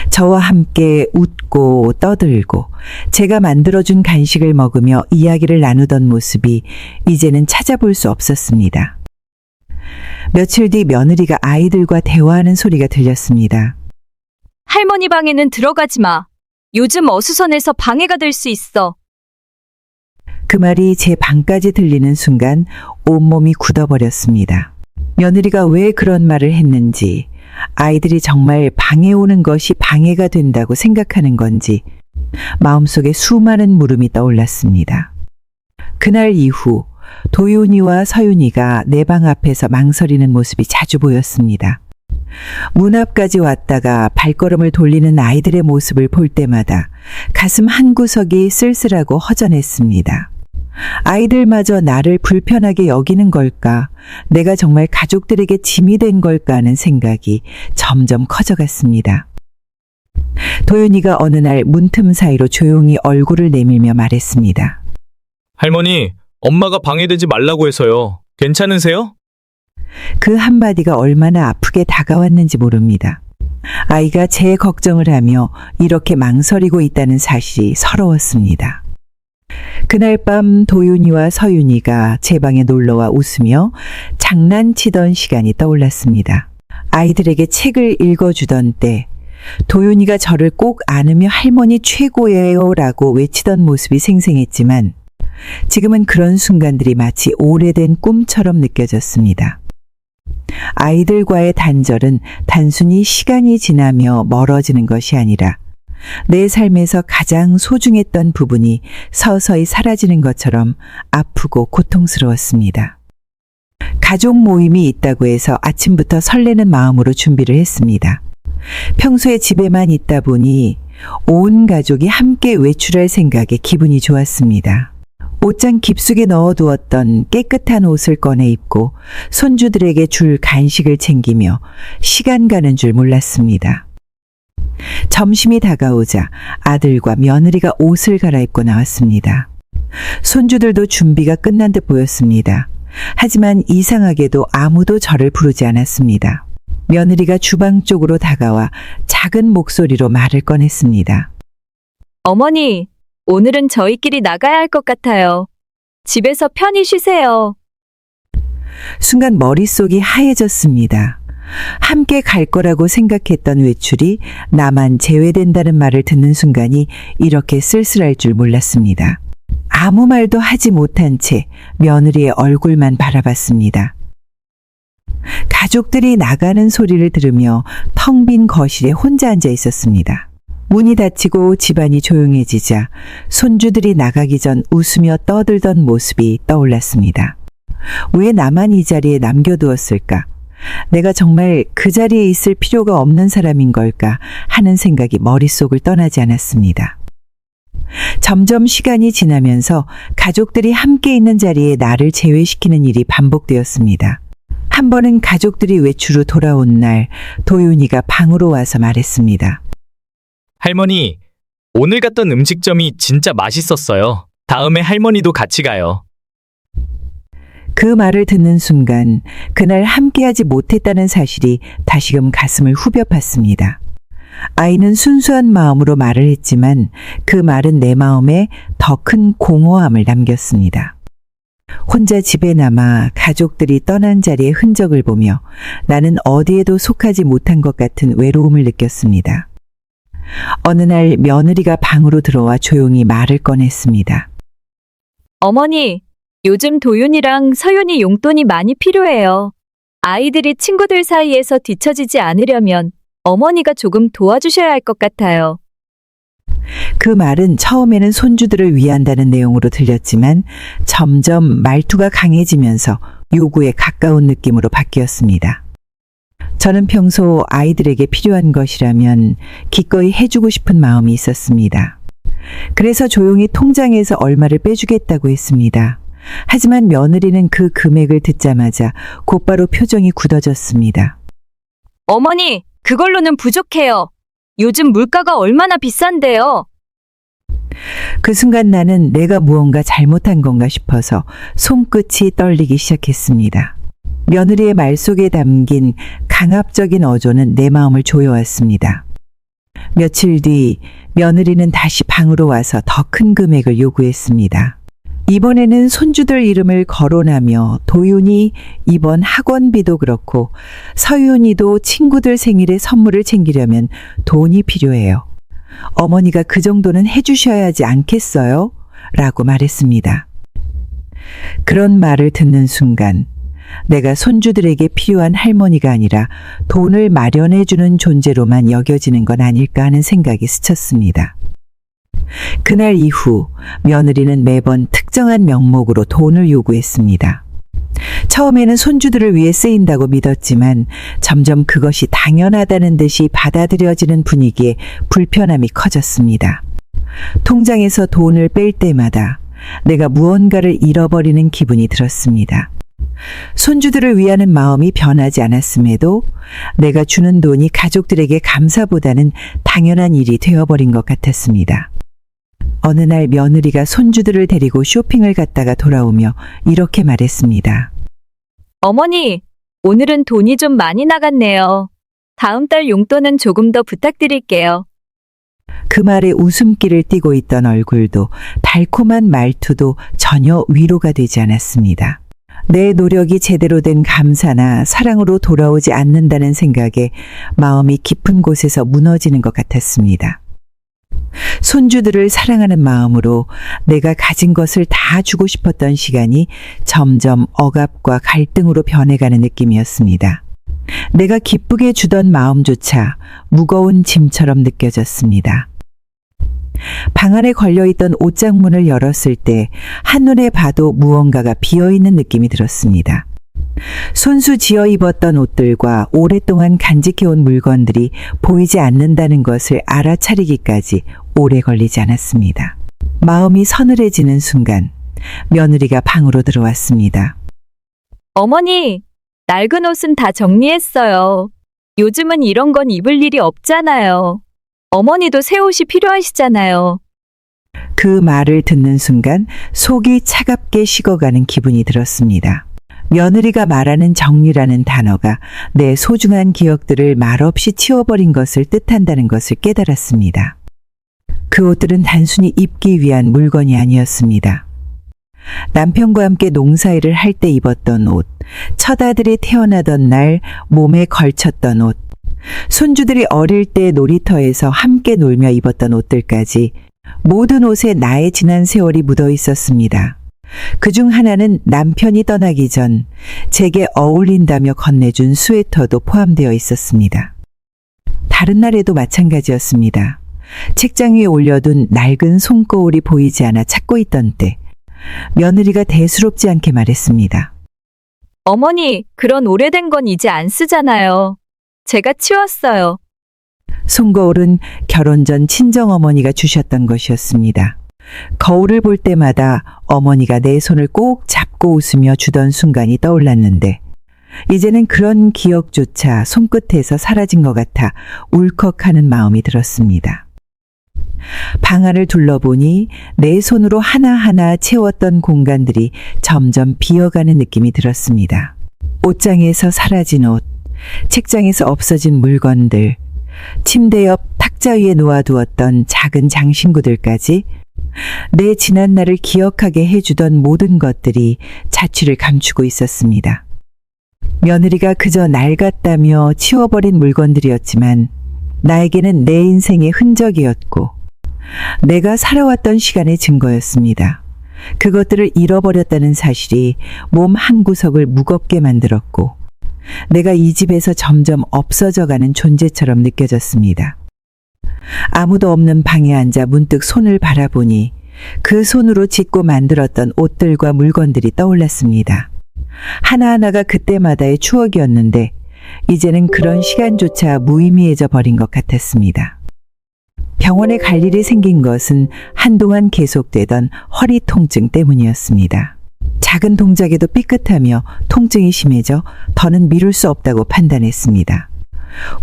저와 함께 웃고 떠들고 제가 만들어준 간식을 먹으며 이야기를 나누던 모습이 이제는 찾아볼 수 없었습니다. 며칠 뒤 며느리가 아이들과 대화하는 소리가 들렸습니다. 할머니 방에는 들어가지 마. 요즘 어수선해서 방해가 될 수 있어. 그 말이 제 방까지 들리는 순간 온몸이 굳어버렸습니다. 며느리가 왜 그런 말을 했는지, 아이들이 정말 방에 오는 것이 방해가 된다고 생각하는 건지 마음속에 수많은 물음이 떠올랐습니다. 그날 이후 도윤이와 서윤이가 내 방 앞에서 망설이는 모습이 자주 보였습니다. 문 앞까지 왔다가 발걸음을 돌리는 아이들의 모습을 볼 때마다 가슴 한구석이 쓸쓸하고 허전했습니다. 아이들마저 나를 불편하게 여기는 걸까? 내가 정말 가족들에게 짐이 된 걸까 하는 생각이 점점 커져갔습니다. 도윤이가 어느 날 문틈 사이로 조용히 얼굴을 내밀며 말했습니다. 할머니, 엄마가 방해되지 말라고 해서요. 괜찮으세요? 그 한마디가 얼마나 아프게 다가왔는지 모릅니다. 아이가 제 걱정을 하며 이렇게 망설이고 있다는 사실이 서러웠습니다. 그날 밤 도윤이와 서윤이가 제 방에 놀러와 웃으며 장난치던 시간이 떠올랐습니다. 아이들에게 책을 읽어주던 때 도윤이가 저를 꼭 안으며 할머니 최고예요 라고 외치던 모습이 생생했지만 지금은 그런 순간들이 마치 오래된 꿈처럼 느껴졌습니다. 아이들과의 단절은 단순히 시간이 지나며 멀어지는 것이 아니라 내 삶에서 가장 소중했던 부분이 서서히 사라지는 것처럼 아프고 고통스러웠습니다. 가족 모임이 있다고 해서 아침부터 설레는 마음으로 준비를 했습니다. 평소에 집에만 있다 보니 온 가족이 함께 외출할 생각에 기분이 좋았습니다. 옷장 깊숙이 넣어두었던 깨끗한 옷을 꺼내 입고 손주들에게 줄 간식을 챙기며 시간 가는 줄 몰랐습니다. 점심이 다가오자 아들과 며느리가 옷을 갈아입고 나왔습니다. 손주들도 준비가 끝난 듯 보였습니다. 하지만 이상하게도 아무도 저를 부르지 않았습니다. 며느리가 주방 쪽으로 다가와 작은 목소리로 말을 꺼냈습니다. 어머니, 오늘은 저희끼리 나가야 할 것 같아요. 집에서 편히 쉬세요. 순간 머릿속이 하얘졌습니다. 함께 갈 거라고 생각했던 외출이 나만 제외된다는 말을 듣는 순간이 이렇게 쓸쓸할 줄 몰랐습니다. 아무 말도 하지 못한 채 며느리의 얼굴만 바라봤습니다. 가족들이 나가는 소리를 들으며 텅 빈 거실에 혼자 앉아 있었습니다. 문이 닫히고 집안이 조용해지자 손주들이 나가기 전 웃으며 떠들던 모습이 떠올랐습니다. 왜 나만 이 자리에 남겨두었을까? 내가 정말 그 자리에 있을 필요가 없는 사람인 걸까 하는 생각이 머릿속을 떠나지 않았습니다. 점점 시간이 지나면서 가족들이 함께 있는 자리에 나를 제외시키는 일이 반복되었습니다. 한 번은 가족들이 외출 후 돌아온 날 도윤이가 방으로 와서 말했습니다. 할머니, 오늘 갔던 음식점이 진짜 맛있었어요. 다음에 할머니도 같이 가요. 그 말을 듣는 순간 그날 함께하지 못했다는 사실이 다시금 가슴을 후벼 팠습니다. 아이는 순수한 마음으로 말을 했지만 그 말은 내 마음에 더 큰 공허함을 남겼습니다. 혼자 집에 남아 가족들이 떠난 자리의 흔적을 보며 나는 어디에도 속하지 못한 것 같은 외로움을 느꼈습니다. 어느 날 며느리가 방으로 들어와 조용히 말을 꺼냈습니다. 어머니, 요즘 도윤이랑 서윤이 용돈이 많이 필요해요. 아이들이 친구들 사이에서 뒤처지지 않으려면 어머니가 조금 도와주셔야 할 것 같아요. 그 말은 처음에는 손주들을 위한다는 내용으로 들렸지만 점점 말투가 강해지면서 요구에 가까운 느낌으로 바뀌었습니다. 저는 평소 아이들에게 필요한 것이라면 기꺼이 해주고 싶은 마음이 있었습니다. 그래서 조용히 통장에서 얼마를 빼주겠다고 했습니다. 하지만 며느리는 그 금액을 듣자마자 곧바로 표정이 굳어졌습니다. 어머니, 그걸로는 부족해요. 요즘 물가가 얼마나 비싼데요. 그 순간 나는 내가 무언가 잘못한 건가 싶어서 손끝이 떨리기 시작했습니다. 며느리의 말 속에 담긴 강압적인 어조는 내 마음을 조여왔습니다. 며칠 뒤 며느리는 다시 방으로 와서 더 큰 금액을 요구했습니다. 이번에는 손주들 이름을 거론하며 도윤이 이번 학원비도 그렇고 서윤이도 친구들 생일에 선물을 챙기려면 돈이 필요해요. 어머니가 그 정도는 해주셔야 하지 않겠어요? 라고 말했습니다. 그런 말을 듣는 순간 내가 손주들에게 필요한 할머니가 아니라 돈을 마련해주는 존재로만 여겨지는 건 아닐까 하는 생각이 스쳤습니다. 그날 이후 며느리는 매번 특정한 명목으로 돈을 요구했습니다. 처음에는 손주들을 위해 쓰인다고 믿었지만 점점 그것이 당연하다는 듯이 받아들여지는 분위기에 불편함이 커졌습니다. 통장에서 돈을 뺄 때마다 내가 무언가를 잃어버리는 기분이 들었습니다. 손주들을 위하는 마음이 변하지 않았음에도 내가 주는 돈이 가족들에게 감사보다는 당연한 일이 되어버린 것 같았습니다. 어느 날 며느리가 손주들을 데리고 쇼핑을 갔다가 돌아오며 이렇게 말했습니다. 어머니, 오늘은 돈이 좀 많이 나갔네요. 다음 달 용돈은 조금 더 부탁드릴게요. 그 말에 웃음기를 띠고 있던 얼굴도 달콤한 말투도 전혀 위로가 되지 않았습니다. 내 노력이 제대로 된 감사나 사랑으로 돌아오지 않는다는 생각에 마음이 깊은 곳에서 무너지는 것 같았습니다. 손주들을 사랑하는 마음으로 내가 가진 것을 다 주고 싶었던 시간이 점점 억압과 갈등으로 변해가는 느낌이었습니다. 내가 기쁘게 주던 마음조차 무거운 짐처럼 느껴졌습니다. 방 안에 걸려있던 옷장문을 열었을 때 한눈에 봐도 무언가가 비어있는 느낌이 들었습니다. 손수 지어 입었던 옷들과 오랫동안 간직해온 물건들이 보이지 않는다는 것을 알아차리기까지 오래 걸리지 않았습니다. 마음이 서늘해지는 순간 며느리가 방으로 들어왔습니다. 어머니, 낡은 옷은 다 정리했어요. 요즘은 이런 건 입을 일이 없잖아요. 어머니도 새 옷이 필요하시잖아요. 그 말을 듣는 순간 속이 차갑게 식어가는 기분이 들었습니다. 며느리가 말하는 정리라는 단어가 내 소중한 기억들을 말없이 치워버린 것을 뜻한다는 것을 깨달았습니다. 그 옷들은 단순히 입기 위한 물건이 아니었습니다. 남편과 함께 농사일을 할 때 입었던 옷, 처아들이 태어나던 날 몸에 걸쳤던 옷, 손주들이 어릴 때 놀이터에서 함께 놀며 입었던 옷들까지 모든 옷에 나의 지난 세월이 묻어 있었습니다. 그중 하나는 남편이 떠나기 전 제게 어울린다며 건네준 스웨터도 포함되어 있었습니다. 다른 날에도 마찬가지였습니다. 책장 위에 올려둔 낡은 손거울이 보이지 않아 찾고 있던 때 며느리가 대수롭지 않게 말했습니다. 어머니, 그런 오래된 건 이제 안 쓰잖아요. 제가 치웠어요. 손거울은 결혼 전 친정어머니가 주셨던 것이었습니다. 거울을 볼 때마다 어머니가 내 손을 꼭 잡고 웃으며 주던 순간이 떠올랐는데 이제는 그런 기억조차 손끝에서 사라진 것 같아 울컥하는 마음이 들었습니다. 방 안을 둘러보니 내 손으로 하나하나 채웠던 공간들이 점점 비어가는 느낌이 들었습니다. 옷장에서 사라진 옷, 책장에서 없어진 물건들, 침대 옆 탁자 위에 놓아두었던 작은 장신구들까지 내 지난 날을 기억하게 해주던 모든 것들이 자취를 감추고 있었습니다. 며느리가 그저 낡았다며 치워버린 물건들이었지만 나에게는 내 인생의 흔적이었고 내가 살아왔던 시간의 증거였습니다. 그것들을 잃어버렸다는 사실이 몸 한구석을 무겁게 만들었고 내가 이 집에서 점점 없어져가는 존재처럼 느껴졌습니다. 아무도 없는 방에 앉아 문득 손을 바라보니 그 손으로 짓고 만들었던 옷들과 물건들이 떠올랐습니다. 하나하나가 그때마다의 추억이었는데 이제는 그런 시간조차 무의미해져 버린 것 같았습니다. 병원에 갈 일이 생긴 것은 한동안 계속되던 허리 통증 때문이었습니다. 작은 동작에도 삐끗하며 통증이 심해져 더는 미룰 수 없다고 판단했습니다.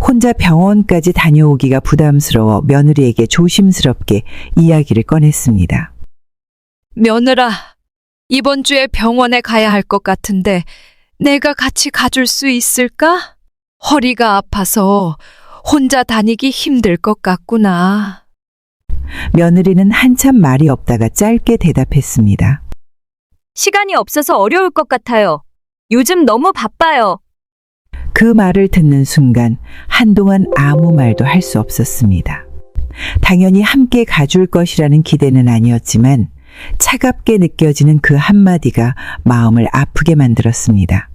혼자 병원까지 다녀오기가 부담스러워 며느리에게 조심스럽게 이야기를 꺼냈습니다. 며느라, 이번 주에 병원에 가야 할 것 같은데 내가 같이 가줄 수 있을까? 허리가 아파서 혼자 다니기 힘들 것 같구나. 며느리는 한참 말이 없다가 짧게 대답했습니다. 시간이 없어서 어려울 것 같아요. 요즘 너무 바빠요. 그 말을 듣는 순간 한동안 아무 말도 할 수 없었습니다. 당연히 함께 가줄 것이라는 기대는 아니었지만 차갑게 느껴지는 그 한마디가 마음을 아프게 만들었습니다.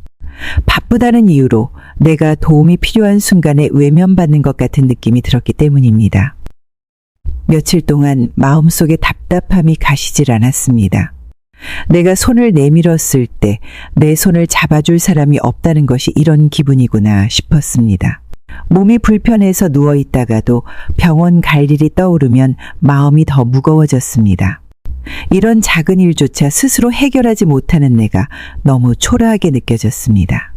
바쁘다는 이유로 내가 도움이 필요한 순간에 외면받는 것 같은 느낌이 들었기 때문입니다. 며칠 동안 마음속에 답답함이 가시질 않았습니다. 내가 손을 내밀었을 때 내 손을 잡아줄 사람이 없다는 것이 이런 기분이구나 싶었습니다. 몸이 불편해서 누워있다가도 병원 갈 일이 떠오르면 마음이 더 무거워졌습니다. 이런 작은 일조차 스스로 해결하지 못하는 내가 너무 초라하게 느껴졌습니다.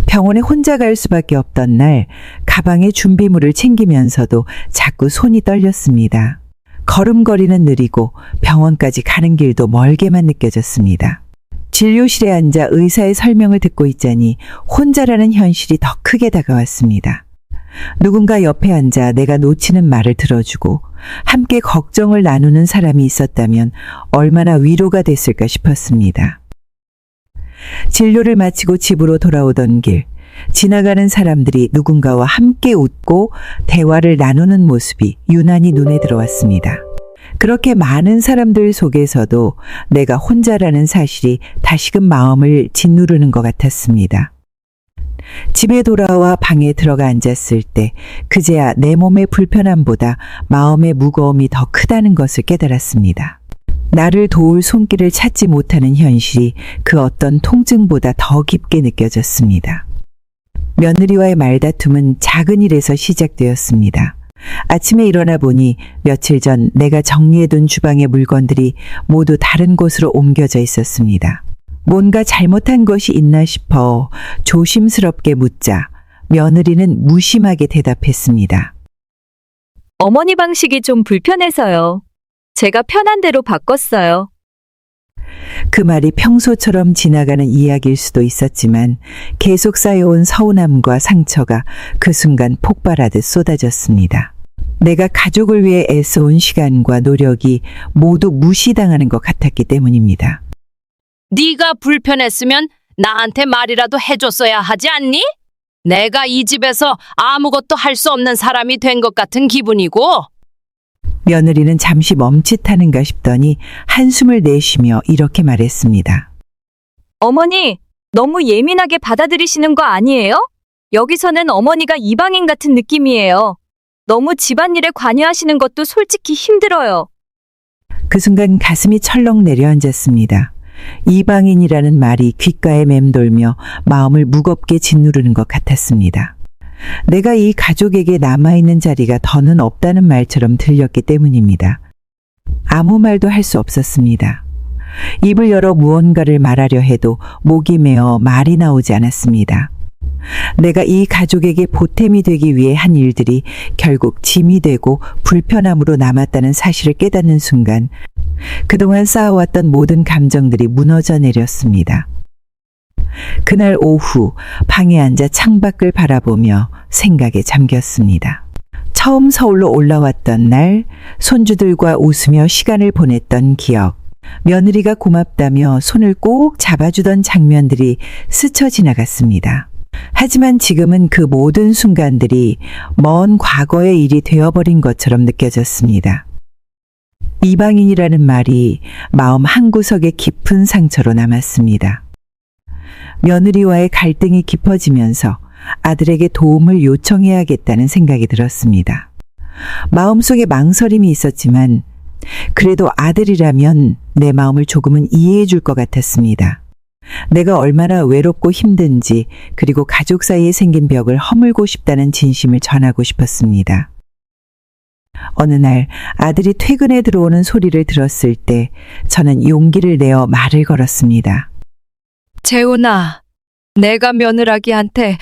병원에 혼자 갈 수밖에 없던 날 가방에 준비물을 챙기면서도 자꾸 손이 떨렸습니다. 걸음걸이는 느리고 병원까지 가는 길도 멀게만 느껴졌습니다. 진료실에 앉아 의사의 설명을 듣고 있자니 혼자라는 현실이 더 크게 다가왔습니다. 누군가 옆에 앉아 내가 놓치는 말을 들어주고 함께 걱정을 나누는 사람이 있었다면 얼마나 위로가 됐을까 싶었습니다. 진료를 마치고 집으로 돌아오던 길, 지나가는 사람들이 누군가와 함께 웃고 대화를 나누는 모습이 유난히 눈에 들어왔습니다. 그렇게 많은 사람들 속에서도 내가 혼자라는 사실이 다시금 마음을 짓누르는 것 같았습니다. 집에 돌아와 방에 들어가 앉았을 때 그제야 내 몸의 불편함보다 마음의 무거움이 더 크다는 것을 깨달았습니다. 나를 도울 손길을 찾지 못하는 현실이 그 어떤 통증보다 더 깊게 느껴졌습니다. 며느리와의 말다툼은 작은 일에서 시작되었습니다. 아침에 일어나 보니 며칠 전 내가 정리해둔 주방의 물건들이 모두 다른 곳으로 옮겨져 있었습니다. 뭔가 잘못한 것이 있나 싶어 조심스럽게 묻자 며느리는 무심하게 대답했습니다. 어머니 방식이 좀 불편해서요. 제가 편한 대로 바꿨어요. 그 말이 평소처럼 지나가는 이야기일 수도 있었지만 계속 쌓여온 서운함과 상처가 그 순간 폭발하듯 쏟아졌습니다. 내가 가족을 위해 애써온 시간과 노력이 모두 무시당하는 것 같았기 때문입니다. 네가 불편했으면 나한테 말이라도 해줬어야 하지 않니? 내가 이 집에서 아무것도 할 수 없는 사람이 된 것 같은 기분이고. 며느리는 잠시 멈칫하는가 싶더니 한숨을 내쉬며 이렇게 말했습니다. 어머니, 너무 예민하게 받아들이시는 거 아니에요? 여기서는 어머니가 이방인 같은 느낌이에요. 너무 집안일에 관여하시는 것도 솔직히 힘들어요. 그 순간 가슴이 철렁 내려앉았습니다. 이방인이라는 말이 귓가에 맴돌며 마음을 무겁게 짓누르는 것 같았습니다. 내가 이 가족에게 남아있는 자리가 더는 없다는 말처럼 들렸기 때문입니다. 아무 말도 할 수 없었습니다. 입을 열어 무언가를 말하려 해도 목이 메어 말이 나오지 않았습니다. 내가 이 가족에게 보탬이 되기 위해 한 일들이 결국 짐이 되고 불편함으로 남았다는 사실을 깨닫는 순간 그동안 쌓아왔던 모든 감정들이 무너져 내렸습니다. 그날 오후 방에 앉아 창밖을 바라보며 생각에 잠겼습니다. 처음 서울로 올라왔던 날 손주들과 웃으며 시간을 보냈던 기억. 며느리가 고맙다며 손을 꼭 잡아주던 장면들이 스쳐 지나갔습니다. 하지만 지금은 그 모든 순간들이 먼 과거의 일이 되어버린 것처럼 느껴졌습니다. 이방인이라는 말이 마음 한구석에 깊은 상처로 남았습니다. 며느리와의 갈등이 깊어지면서 아들에게 도움을 요청해야겠다는 생각이 들었습니다. 마음속에 망설임이 있었지만 그래도 아들이라면 내 마음을 조금은 이해해 줄 것 같았습니다. 내가 얼마나 외롭고 힘든지 그리고 가족 사이에 생긴 벽을 허물고 싶다는 진심을 전하고 싶었습니다. 어느 날 아들이 퇴근에 들어오는 소리를 들었을 때 저는 용기를 내어 말을 걸었습니다. 재훈아, 내가 며느라기한테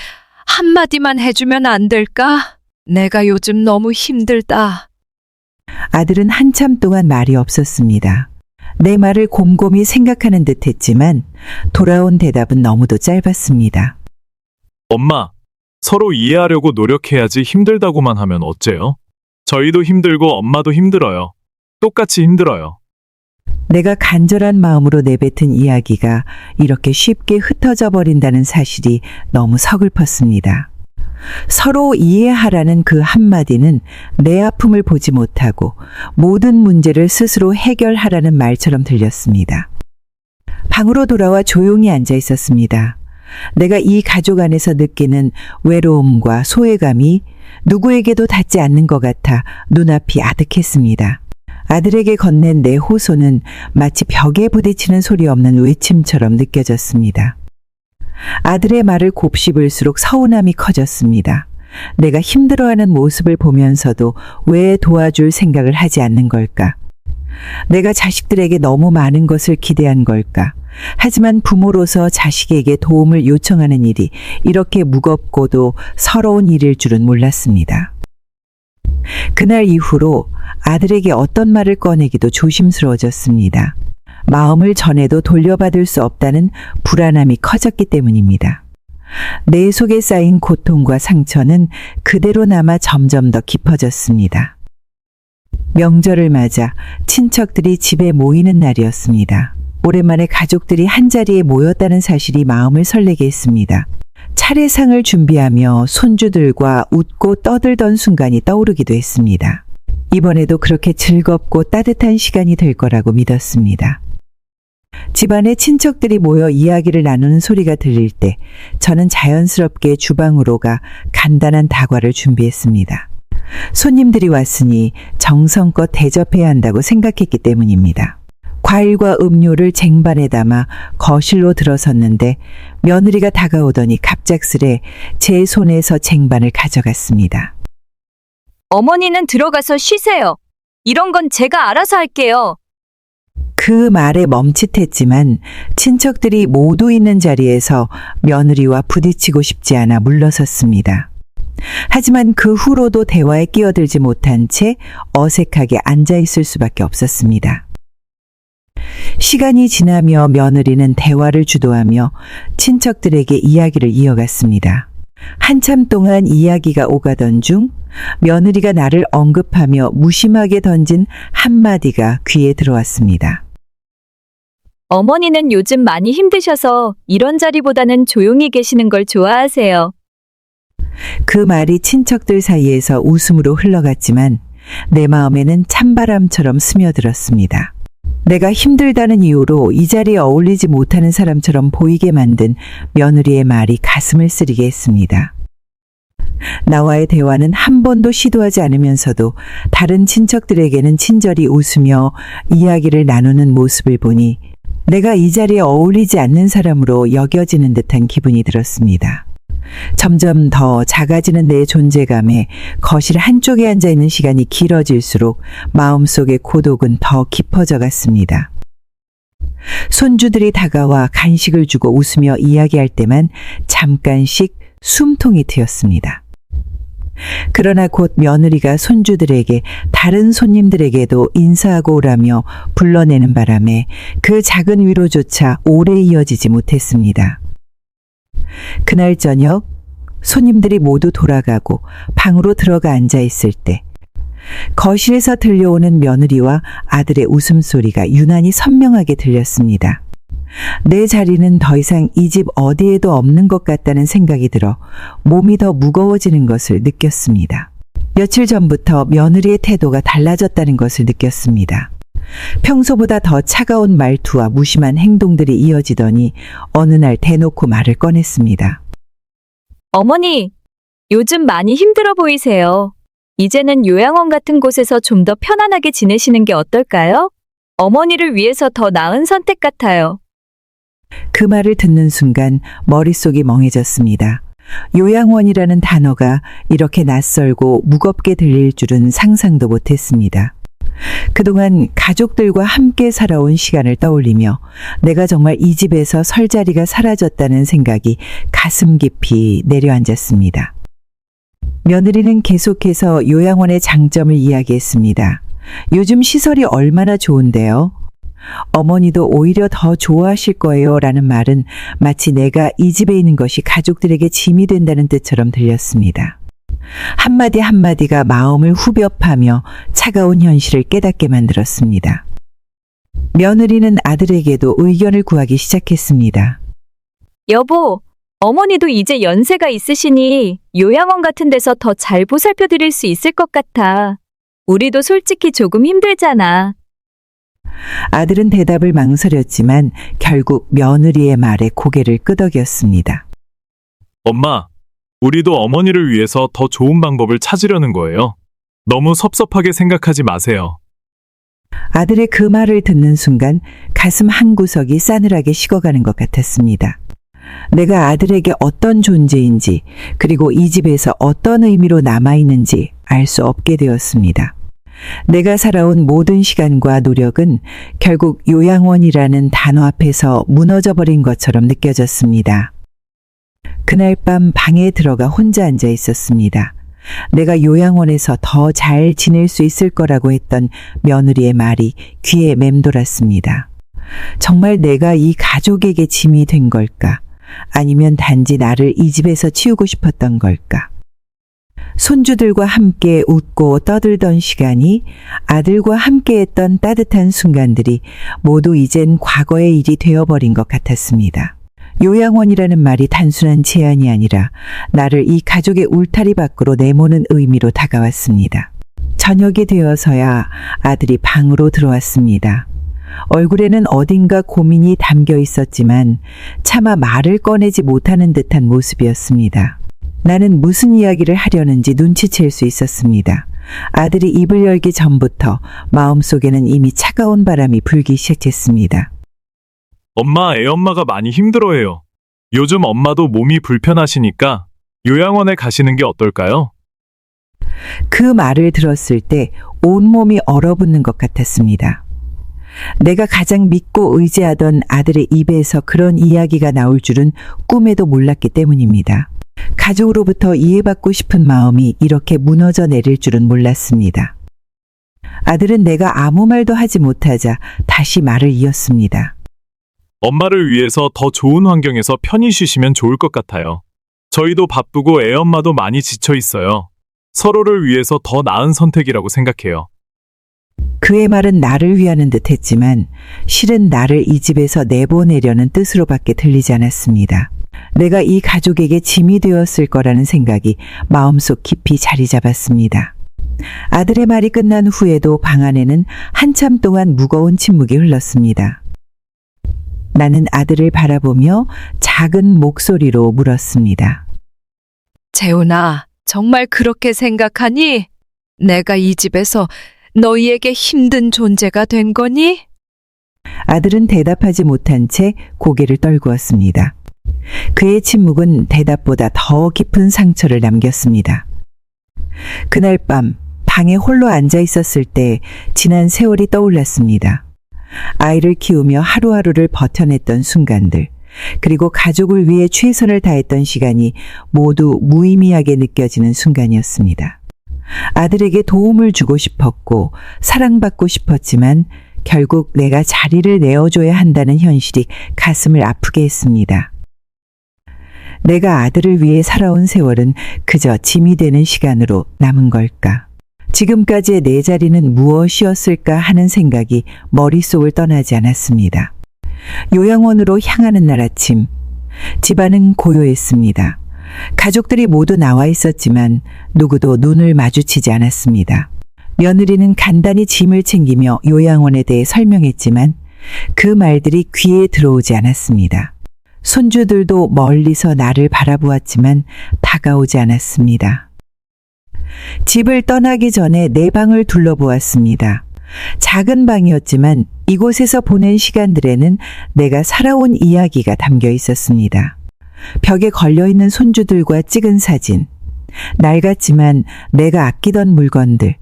한마디만 해주면 안 될까? 내가 요즘 너무 힘들다. 아들은 한참 동안 말이 없었습니다. 내 말을 곰곰이 생각하는 듯 했지만 돌아온 대답은 너무도 짧았습니다. 엄마, 서로 이해하려고 노력해야지 힘들다고만 하면 어째요? 저희도 힘들고 엄마도 힘들어요. 똑같이 힘들어요. 내가 간절한 마음으로 내뱉은 이야기가 이렇게 쉽게 흩어져 버린다는 사실이 너무 서글펐습니다. 서로 이해하라는 그 한마디는 내 아픔을 보지 못하고 모든 문제를 스스로 해결하라는 말처럼 들렸습니다. 방으로 돌아와 조용히 앉아 있었습니다. 내가 이 가족 안에서 느끼는 외로움과 소외감이 누구에게도 닿지 않는 것 같아 눈앞이 아득했습니다. 아들에게 건넨 내 호소는 마치 벽에 부딪히는 소리 없는 외침처럼 느껴졌습니다. 아들의 말을 곱씹을수록 서운함이 커졌습니다. 내가 힘들어하는 모습을 보면서도 왜 도와줄 생각을 하지 않는 걸까? 내가 자식들에게 너무 많은 것을 기대한 걸까? 하지만 부모로서 자식에게 도움을 요청하는 일이 이렇게 무겁고도 서러운 일일 줄은 몰랐습니다. 그날 이후로 아들에게 어떤 말을 꺼내기도 조심스러워졌습니다. 마음을 전해도 돌려받을 수 없다는 불안함이 커졌기 때문입니다. 내 속에 쌓인 고통과 상처는 그대로 남아 점점 더 깊어졌습니다. 명절을 맞아 친척들이 집에 모이는 날이었습니다. 오랜만에 가족들이 한자리에 모였다는 사실이 마음을 설레게 했습니다. 차례상을 준비하며 손주들과 웃고 떠들던 순간이 떠오르기도 했습니다. 이번에도 그렇게 즐겁고 따뜻한 시간이 될 거라고 믿었습니다. 집안의 친척들이 모여 이야기를 나누는 소리가 들릴 때 저는 자연스럽게 주방으로 가 간단한 다과를 준비했습니다. 손님들이 왔으니 정성껏 대접해야 한다고 생각했기 때문입니다. 과일과 음료를 쟁반에 담아 거실로 들어섰는데 며느리가 다가오더니 갑작스레 제 손에서 쟁반을 가져갔습니다. 어머니는 들어가서 쉬세요. 이런 건 제가 알아서 할게요. 그 말에 멈칫했지만 친척들이 모두 있는 자리에서 며느리와 부딪히고 싶지 않아 물러섰습니다. 하지만 그 후로도 대화에 끼어들지 못한 채 어색하게 앉아 있을 수밖에 없었습니다. 시간이 지나며 며느리는 대화를 주도하며 친척들에게 이야기를 이어갔습니다. 한참 동안 이야기가 오가던 중 며느리가 나를 언급하며 무심하게 던진 한마디가 귀에 들어왔습니다. 어머니는 요즘 많이 힘드셔서 이런 자리보다는 조용히 계시는 걸 좋아하세요. 그 말이 친척들 사이에서 웃음으로 흘러갔지만 내 마음에는 찬바람처럼 스며들었습니다. 내가 힘들다는 이유로 이 자리에 어울리지 못하는 사람처럼 보이게 만든 며느리의 말이 가슴을 쓰리게 했습니다. 나와의 대화는 한 번도 시도하지 않으면서도 다른 친척들에게는 친절히 웃으며 이야기를 나누는 모습을 보니 내가 이 자리에 어울리지 않는 사람으로 여겨지는 듯한 기분이 들었습니다. 점점 더 작아지는 내 존재감에 거실 한쪽에 앉아있는 시간이 길어질수록 마음속의 고독은 더 깊어져 갔습니다. 손주들이 다가와 간식을 주고 웃으며 이야기할 때만 잠깐씩 숨통이 트였습니다. 그러나 곧 며느리가 손주들에게 다른 손님들에게도 인사하고 오라며 불러내는 바람에 그 작은 위로조차 오래 이어지지 못했습니다. 그날 저녁 손님들이 모두 돌아가고 방으로 들어가 앉아 있을 때 거실에서 들려오는 며느리와 아들의 웃음소리가 유난히 선명하게 들렸습니다. 내 자리는 더 이상 이 집 어디에도 없는 것 같다는 생각이 들어 몸이 더 무거워지는 것을 느꼈습니다. 며칠 전부터 며느리의 태도가 달라졌다는 것을 느꼈습니다. 평소보다 더 차가운 말투와 무심한 행동들이 이어지더니 어느 날 대놓고 말을 꺼냈습니다. 어머니, 요즘 많이 힘들어 보이세요. 이제는 요양원 같은 곳에서 좀 더 편안하게 지내시는 게 어떨까요? 어머니를 위해서 더 나은 선택 같아요. 그 말을 듣는 순간 머릿속이 멍해졌습니다. 요양원이라는 단어가 이렇게 낯설고 무겁게 들릴 줄은 상상도 못했습니다. 그동안 가족들과 함께 살아온 시간을 떠올리며 내가 정말 이 집에서 설 자리가 사라졌다는 생각이 가슴 깊이 내려앉았습니다. 며느리는 계속해서 요양원의 장점을 이야기했습니다. 요즘 시설이 얼마나 좋은데요? 어머니도 오히려 더 좋아하실 거예요 라는 말은 마치 내가 이 집에 있는 것이 가족들에게 짐이 된다는 뜻처럼 들렸습니다. 한마디 한마디가 마음을 후벼파며 차가운 현실을 깨닫게 만들었습니다. 며느리는 아들에게도 의견을 구하기 시작했습니다. 여보, 어머니도 이제 연세가 있으시니 요양원 같은 데서 더 잘 보살펴 드릴 수 있을 것 같아. 우리도 솔직히 조금 힘들잖아. 아들은 대답을 망설였지만 결국 며느리의 말에 고개를 끄덕였습니다. 엄마, 우리도 어머니를 위해서 더 좋은 방법을 찾으려는 거예요. 너무 섭섭하게 생각하지 마세요. 아들의 그 말을 듣는 순간 가슴 한구석이 싸늘하게 식어가는 것 같았습니다. 내가 아들에게 어떤 존재인지 그리고 이 집에서 어떤 의미로 남아있는지 알 수 없게 되었습니다. 내가 살아온 모든 시간과 노력은 결국 요양원이라는 단어 앞에서 무너져버린 것처럼 느껴졌습니다. 그날 밤 방에 들어가 혼자 앉아 있었습니다. 내가 요양원에서 더 잘 지낼 수 있을 거라고 했던 며느리의 말이 귀에 맴돌았습니다. 정말 내가 이 가족에게 짐이 된 걸까? 아니면 단지 나를 이 집에서 치우고 싶었던 걸까? 손주들과 함께 웃고 떠들던 시간이 아들과 함께했던 따뜻한 순간들이 모두 이젠 과거의 일이 되어버린 것 같았습니다. 요양원이라는 말이 단순한 제안이 아니라 나를 이 가족의 울타리 밖으로 내모는 의미로 다가왔습니다. 저녁이 되어서야 아들이 방으로 들어왔습니다. 얼굴에는 어딘가 고민이 담겨 있었지만 차마 말을 꺼내지 못하는 듯한 모습이었습니다. 나는 무슨 이야기를 하려는지 눈치챌 수 있었습니다. 아들이 입을 열기 전부터 마음속에는 이미 차가운 바람이 불기 시작했습니다. 엄마, 애엄마가 많이 힘들어해요. 요즘 엄마도 몸이 불편하시니까 요양원에 가시는 게 어떨까요? 그 말을 들었을 때 온몸이 얼어붙는 것 같았습니다. 내가 가장 믿고 의지하던 아들의 입에서 그런 이야기가 나올 줄은 꿈에도 몰랐기 때문입니다. 가족으로부터 이해받고 싶은 마음이 이렇게 무너져 내릴 줄은 몰랐습니다. 아들은 내가 아무 말도 하지 못하자 다시 말을 이었습니다. 엄마를 위해서 더 좋은 환경에서 편히 쉬시면 좋을 것 같아요. 저희도 바쁘고 애엄마도 많이 지쳐 있어요. 서로를 위해서 더 나은 선택이라고 생각해요. 그의 말은 나를 위하는 듯 했지만 실은 나를 이 집에서 내보내려는 뜻으로밖에 들리지 않았습니다. 내가 이 가족에게 짐이 되었을 거라는 생각이 마음속 깊이 자리 잡았습니다. 아들의 말이 끝난 후에도 방 안에는 한참 동안 무거운 침묵이 흘렀습니다. 나는 아들을 바라보며 작은 목소리로 물었습니다. 재훈아, 정말 그렇게 생각하니? 내가 이 집에서 너희에게 힘든 존재가 된 거니? 아들은 대답하지 못한 채 고개를 떨구었습니다. 그의 침묵은 대답보다 더 깊은 상처를 남겼습니다. 그날 밤 방에 홀로 앉아 있었을 때 지난 세월이 떠올랐습니다. 아이를 키우며 하루하루를 버텨냈던 순간들, 그리고 가족을 위해 최선을 다했던 시간이 모두 무의미하게 느껴지는 순간이었습니다. 아들에게 도움을 주고 싶었고 사랑받고 싶었지만 결국 내가 자리를 내어줘야 한다는 현실이 가슴을 아프게 했습니다. 내가 아들을 위해 살아온 세월은 그저 짐이 되는 시간으로 남은 걸까? 지금까지의 내 자리는 무엇이었을까 하는 생각이 머릿속을 떠나지 않았습니다. 요양원으로 향하는 날 아침, 집안은 고요했습니다. 가족들이 모두 나와 있었지만 누구도 눈을 마주치지 않았습니다. 며느리는 간단히 짐을 챙기며 요양원에 대해 설명했지만 그 말들이 귀에 들어오지 않았습니다. 손주들도 멀리서 나를 바라보았지만 다가오지 않았습니다. 집을 떠나기 전에 내 방을 둘러보았습니다. 작은 방이었지만 이곳에서 보낸 시간들에는 내가 살아온 이야기가 담겨 있었습니다. 벽에 걸려있는 손주들과 찍은 사진, 낡았지만 내가 아끼던 물건들,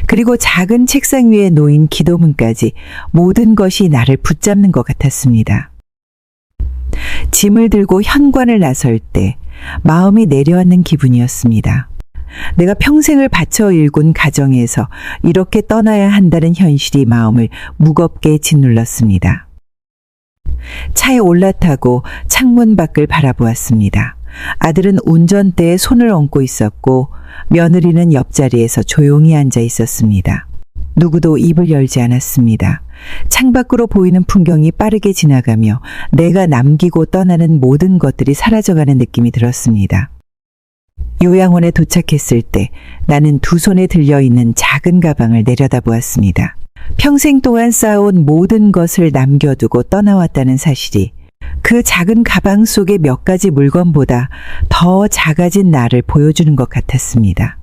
그리고 작은 책상 위에 놓인 기도문까지 모든 것이 나를 붙잡는 것 같았습니다. 짐을 들고 현관을 나설 때 마음이 내려앉는 기분이었습니다. 내가 평생을 바쳐 일군 가정에서 이렇게 떠나야 한다는 현실이 마음을 무겁게 짓눌렀습니다. 차에 올라타고 창문 밖을 바라보았습니다. 아들은 운전대에 손을 얹고 있었고 며느리는 옆자리에서 조용히 앉아 있었습니다. 누구도 입을 열지 않았습니다. 창밖으로 보이는 풍경이 빠르게 지나가며 내가 남기고 떠나는 모든 것들이 사라져가는 느낌이 들었습니다. 요양원에 도착했을 때 나는 두 손에 들려있는 작은 가방을 내려다보았습니다. 평생 동안 쌓아온 모든 것을 남겨두고 떠나왔다는 사실이 그 작은 가방 속의 몇 가지 물건보다 더 작아진 나를 보여주는 것 같았습니다.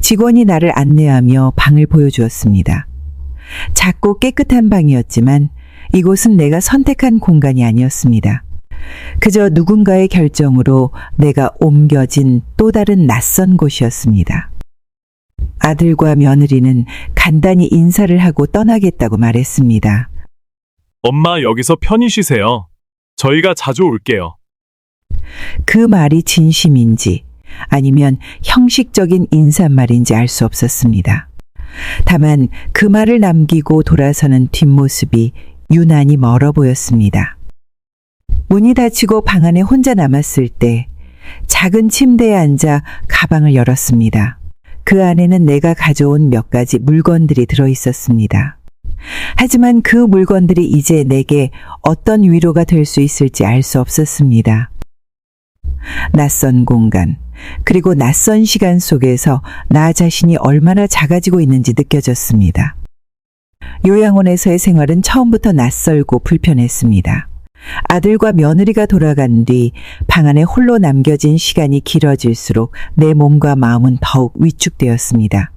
직원이 나를 안내하며 방을 보여주었습니다. 작고 깨끗한 방이었지만 이곳은 내가 선택한 공간이 아니었습니다. 그저 누군가의 결정으로 내가 옮겨진 또 다른 낯선 곳이었습니다. 아들과 며느리는 간단히 인사를 하고 떠나겠다고 말했습니다. 엄마 여기서 편히 쉬세요. 저희가 자주 올게요. 그 말이 진심인지 아니면 형식적인 인사말인지 알 수 없었습니다. 다만 그 말을 남기고 돌아서는 뒷모습이 유난히 멀어 보였습니다. 문이 닫히고 방 안에 혼자 남았을 때 작은 침대에 앉아 가방을 열었습니다. 그 안에는 내가 가져온 몇 가지 물건들이 들어 있었습니다. 하지만 그 물건들이 이제 내게 어떤 위로가 될 수 있을지 알 수 없었습니다. 낯선 공간, 그리고 낯선 시간 속에서 나 자신이 얼마나 작아지고 있는지 느껴졌습니다. 요양원에서의 생활은 처음부터 낯설고 불편했습니다. 아들과 며느리가 돌아간 뒤 방 안에 홀로 남겨진 시간이 길어질수록 내 몸과 마음은 더욱 위축되었습니다.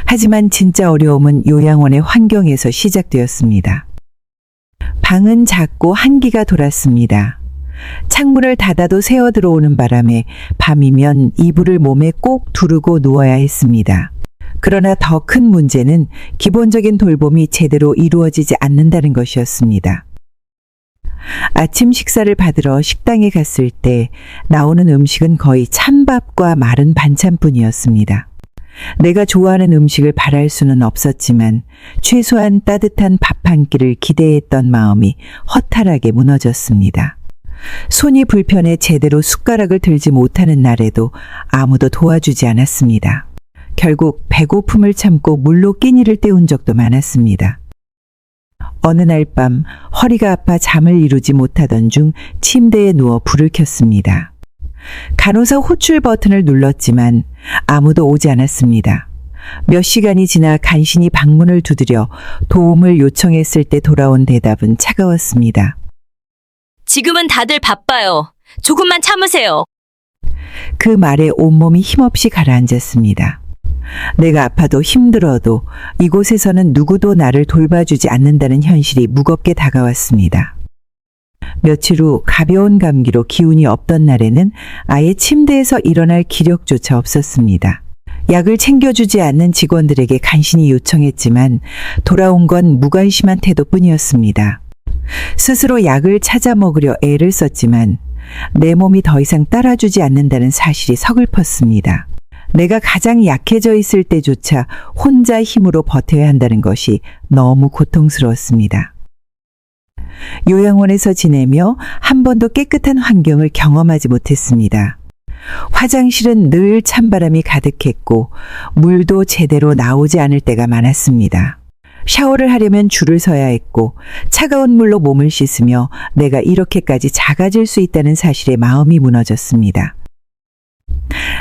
하지만 진짜 어려움은 요양원의 환경에서 시작되었습니다. 방은 작고 한기가 돌았습니다. 창문을 닫아도 새어 들어오는 바람에 밤이면 이불을 몸에 꼭 두르고 누워야 했습니다. 그러나 더 큰 문제는 기본적인 돌봄이 제대로 이루어지지 않는다는 것이었습니다. 아침 식사를 받으러 식당에 갔을 때 나오는 음식은 거의 찬밥과 마른 반찬뿐이었습니다. 내가 좋아하는 음식을 바랄 수는 없었지만 최소한 따뜻한 밥 한 끼를 기대했던 마음이 허탈하게 무너졌습니다. 손이 불편해 제대로 숟가락을 들지 못하는 날에도 아무도 도와주지 않았습니다. 결국 배고픔을 참고 물로 끼니를 때운 적도 많았습니다. 어느 날 밤 허리가 아파 잠을 이루지 못하던 중 침대에 누워 불을 켰습니다. 간호사 호출 버튼을 눌렀지만 아무도 오지 않았습니다. 몇 시간이 지나 간신히 방문을 두드려 도움을 요청했을 때 돌아온 대답은 차가웠습니다. 지금은 다들 바빠요. 조금만 참으세요. 그 말에 온몸이 힘없이 가라앉았습니다. 내가 아파도 힘들어도 이곳에서는 누구도 나를 돌봐주지 않는다는 현실이 무겁게 다가왔습니다. 며칠 후 가벼운 감기로 기운이 없던 날에는 아예 침대에서 일어날 기력조차 없었습니다. 약을 챙겨주지 않는 직원들에게 간신히 요청했지만 돌아온 건 무관심한 태도뿐이었습니다. 스스로 약을 찾아 먹으려 애를 썼지만 내 몸이 더 이상 따라주지 않는다는 사실이 서글펐습니다. 내가 가장 약해져 있을 때조차 혼자 힘으로 버텨야 한다는 것이 너무 고통스러웠습니다. 요양원에서 지내며 한 번도 깨끗한 환경을 경험하지 못했습니다. 화장실은 늘 찬바람이 가득했고 물도 제대로 나오지 않을 때가 많았습니다. 샤워를 하려면 줄을 서야 했고 차가운 물로 몸을 씻으며 내가 이렇게까지 작아질 수 있다는 사실에 마음이 무너졌습니다.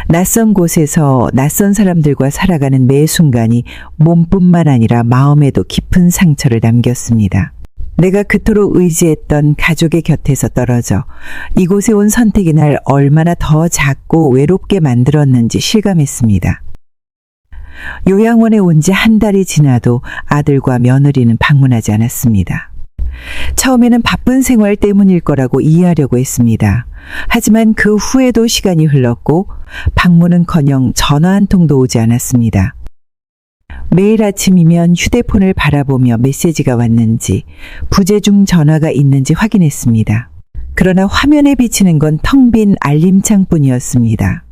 낯선 곳에서 낯선 사람들과 살아가는 매 순간이 몸뿐만 아니라 마음에도 깊은 상처를 남겼습니다. 내가 그토록 의지했던 가족의 곁에서 떨어져 이곳에 온 선택이 날 얼마나 더 작고 외롭게 만들었는지 실감했습니다. 요양원에 온 지 한 달이 지나도 아들과 며느리는 방문하지 않았습니다. 처음에는 바쁜 생활 때문일 거라고 이해하려고 했습니다. 하지만 그 후에도 시간이 흘렀고 방문은커녕 전화 한 통도 오지 않았습니다. 매일 아침이면 휴대폰을 바라보며 메시지가 왔는지 부재중 전화가 있는지 확인했습니다. 그러나 화면에 비치는 건 텅 빈 알림창뿐이었습니다.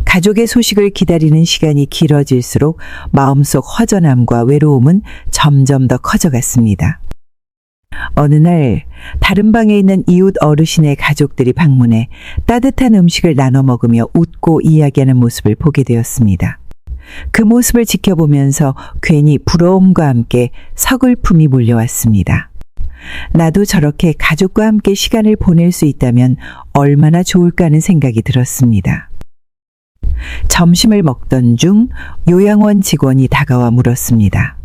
가족의 소식을 기다리는 시간이 길어질수록 마음속 허전함과 외로움은 점점 더 커져갔습니다. 어느 날 다른 방에 있는 이웃 어르신의 가족들이 방문해 따뜻한 음식을 나눠 먹으며 웃고 이야기하는 모습을 보게 되었습니다. 그 모습을 지켜보면서 괜히 부러움과 함께 서글픔이 몰려왔습니다. 나도 저렇게 가족과 함께 시간을 보낼 수 있다면 얼마나 좋을까 하는 생각이 들었습니다. 점심을 먹던 중 요양원 직원이 다가와 물었습니다.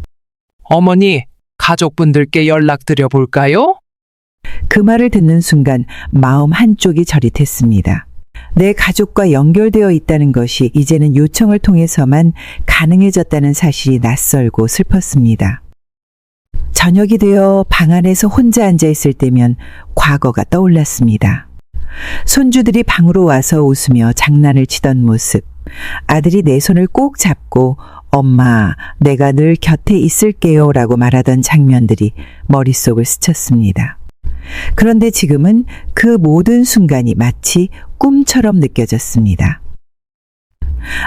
어머니, 가족분들께 연락드려 볼까요? 그 말을 듣는 순간 마음 한쪽이 저릿했습니다. 내 가족과 연결되어 있다는 것이 이제는 요청을 통해서만 가능해졌다는 사실이 낯설고 슬펐습니다. 저녁이 되어 방 안에서 혼자 앉아 있을 때면 과거가 떠올랐습니다. 손주들이 방으로 와서 웃으며 장난을 치던 모습, 아들이 내 손을 꼭 잡고 엄마, 내가 늘 곁에 있을게요 라고 말하던 장면들이 머릿속을 스쳤습니다. 그런데 지금은 그 모든 순간이 마치 꿈처럼 느껴졌습니다.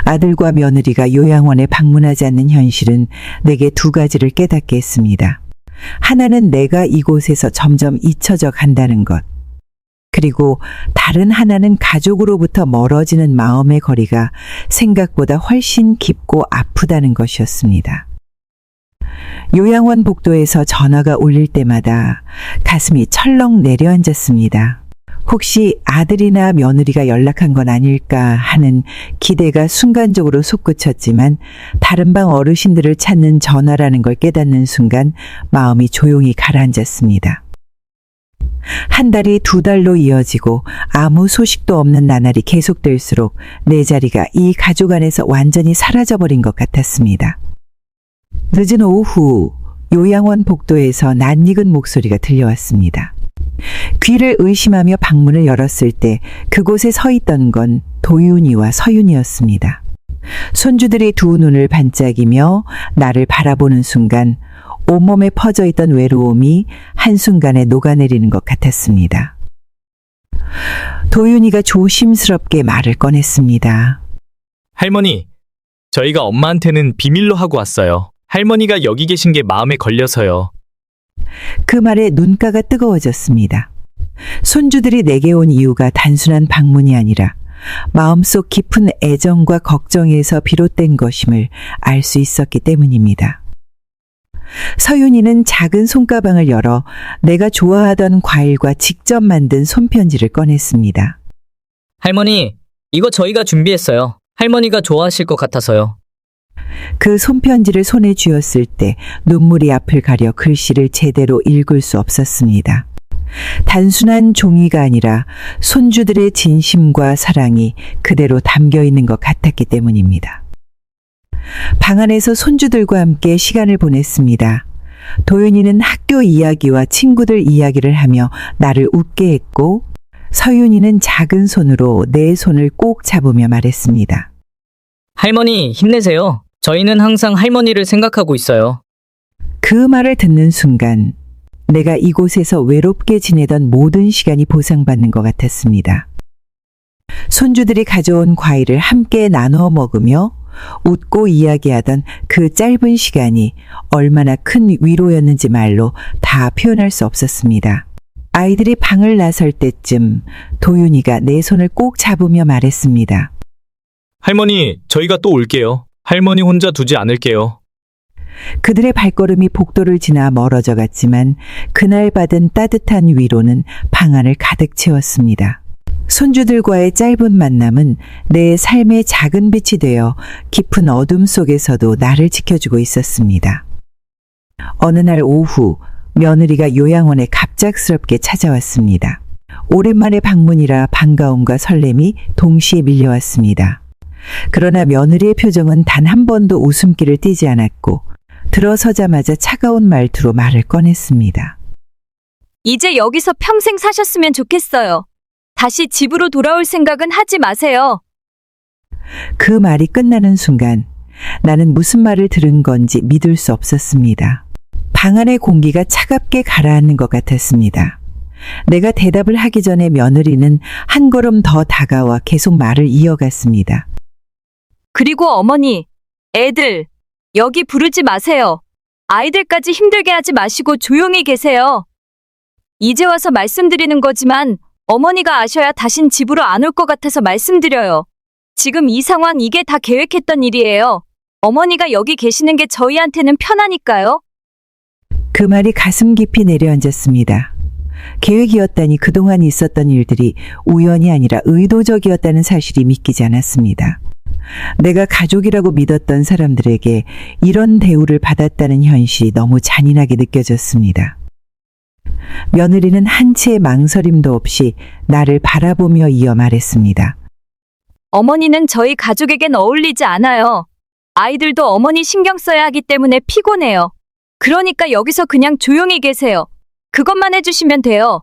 아들과 며느리가 요양원에 방문하지 않는 현실은 내게 두 가지를 깨닫게 했습니다. 하나는 내가 이곳에서 점점 잊혀져 간다는 것. 그리고 다른 하나는 가족으로부터 멀어지는 마음의 거리가 생각보다 훨씬 깊고 아프다는 것이었습니다. 요양원 복도에서 전화가 울릴 때마다 가슴이 철렁 내려앉았습니다. 혹시 아들이나 며느리가 연락한 건 아닐까 하는 기대가 순간적으로 솟구쳤지만 다른 방 어르신들을 찾는 전화라는 걸 깨닫는 순간 마음이 조용히 가라앉았습니다. 한 달이 두 달로 이어지고 아무 소식도 없는 나날이 계속될수록 내 자리가 이 가족 안에서 완전히 사라져버린 것 같았습니다. 늦은 오후 요양원 복도에서 낯익은 목소리가 들려왔습니다. 귀를 의심하며 방문을 열었을 때 그곳에 서 있던 건 도윤이와 서윤이었습니다. 손주들이 두 눈을 반짝이며 나를 바라보는 순간 온몸에 퍼져 있던 외로움이 한순간에 녹아내리는 것 같았습니다. 도윤이가 조심스럽게 말을 꺼냈습니다. 할머니, 저희가 엄마한테는 비밀로 하고 왔어요. 할머니가 여기 계신 게 마음에 걸려서요. 그 말에 눈가가 뜨거워졌습니다. 손주들이 내게 온 이유가 단순한 방문이 아니라 마음속 깊은 애정과 걱정에서 비롯된 것임을 알 수 있었기 때문입니다. 서윤이는 작은 손가방을 열어 내가 좋아하던 과일과 직접 만든 손편지를 꺼냈습니다. 할머니, 이거 저희가 준비했어요. 할머니가 좋아하실 것 같아서요. 그 손편지를 손에 쥐었을 때 눈물이 앞을 가려 글씨를 제대로 읽을 수 없었습니다. 단순한 종이가 아니라 손주들의 진심과 사랑이 그대로 담겨 있는 것 같았기 때문입니다. 방 안에서 손주들과 함께 시간을 보냈습니다. 도윤이는 학교 이야기와 친구들 이야기를 하며 나를 웃게 했고 서윤이는 작은 손으로 내 손을 꼭 잡으며 말했습니다. 할머니, 힘내세요. 저희는 항상 할머니를 생각하고 있어요. 그 말을 듣는 순간 내가 이곳에서 외롭게 지내던 모든 시간이 보상받는 것 같았습니다. 손주들이 가져온 과일을 함께 나눠 먹으며 웃고 이야기하던 그 짧은 시간이 얼마나 큰 위로였는지 말로 다 표현할 수 없었습니다. 아이들이 방을 나설 때쯤 도윤이가 내 손을 꼭 잡으며 말했습니다. 할머니, 저희가 또 올게요. 할머니 혼자 두지 않을게요. 그들의 발걸음이 복도를 지나 멀어져 갔지만 그날 받은 따뜻한 위로는 방 안을 가득 채웠습니다. 손주들과의 짧은 만남은 내 삶의 작은 빛이 되어 깊은 어둠 속에서도 나를 지켜주고 있었습니다. 어느 날 오후 며느리가 요양원에 갑작스럽게 찾아왔습니다. 오랜만에 방문이라 반가움과 설렘이 동시에 밀려왔습니다. 그러나 며느리의 표정은 단 한 번도 웃음기를 띠지 않았고 들어서자마자 차가운 말투로 말을 꺼냈습니다. 이제 여기서 평생 사셨으면 좋겠어요. 다시 집으로 돌아올 생각은 하지 마세요. 그 말이 끝나는 순간 나는 무슨 말을 들은 건지 믿을 수 없었습니다. 방 안의 공기가 차갑게 가라앉는 것 같았습니다. 내가 대답을 하기 전에 며느리는 한 걸음 더 다가와 계속 말을 이어갔습니다. 그리고 어머니, 애들, 여기 부르지 마세요. 아이들까지 힘들게 하지 마시고 조용히 계세요. 이제 와서 말씀드리는 거지만 어머니가 아셔야 다신 집으로 안 올 것 같아서 말씀드려요. 지금 이 상황 이게 다 계획했던 일이에요. 어머니가 여기 계시는 게 저희한테는 편하니까요. 그 말이 가슴 깊이 내려앉았습니다. 계획이었다니 그동안 있었던 일들이 우연이 아니라 의도적이었다는 사실이 믿기지 않았습니다. 내가 가족이라고 믿었던 사람들에게 이런 대우를 받았다는 현실이 너무 잔인하게 느껴졌습니다. 며느리는 한치의 망설임도 없이 나를 바라보며 이어 말했습니다. 어머니는 저희 가족에겐 어울리지 않아요. 아이들도 어머니 신경 써야 하기 때문에 피곤해요. 그러니까 여기서 그냥 조용히 계세요. 그것만 해주시면 돼요.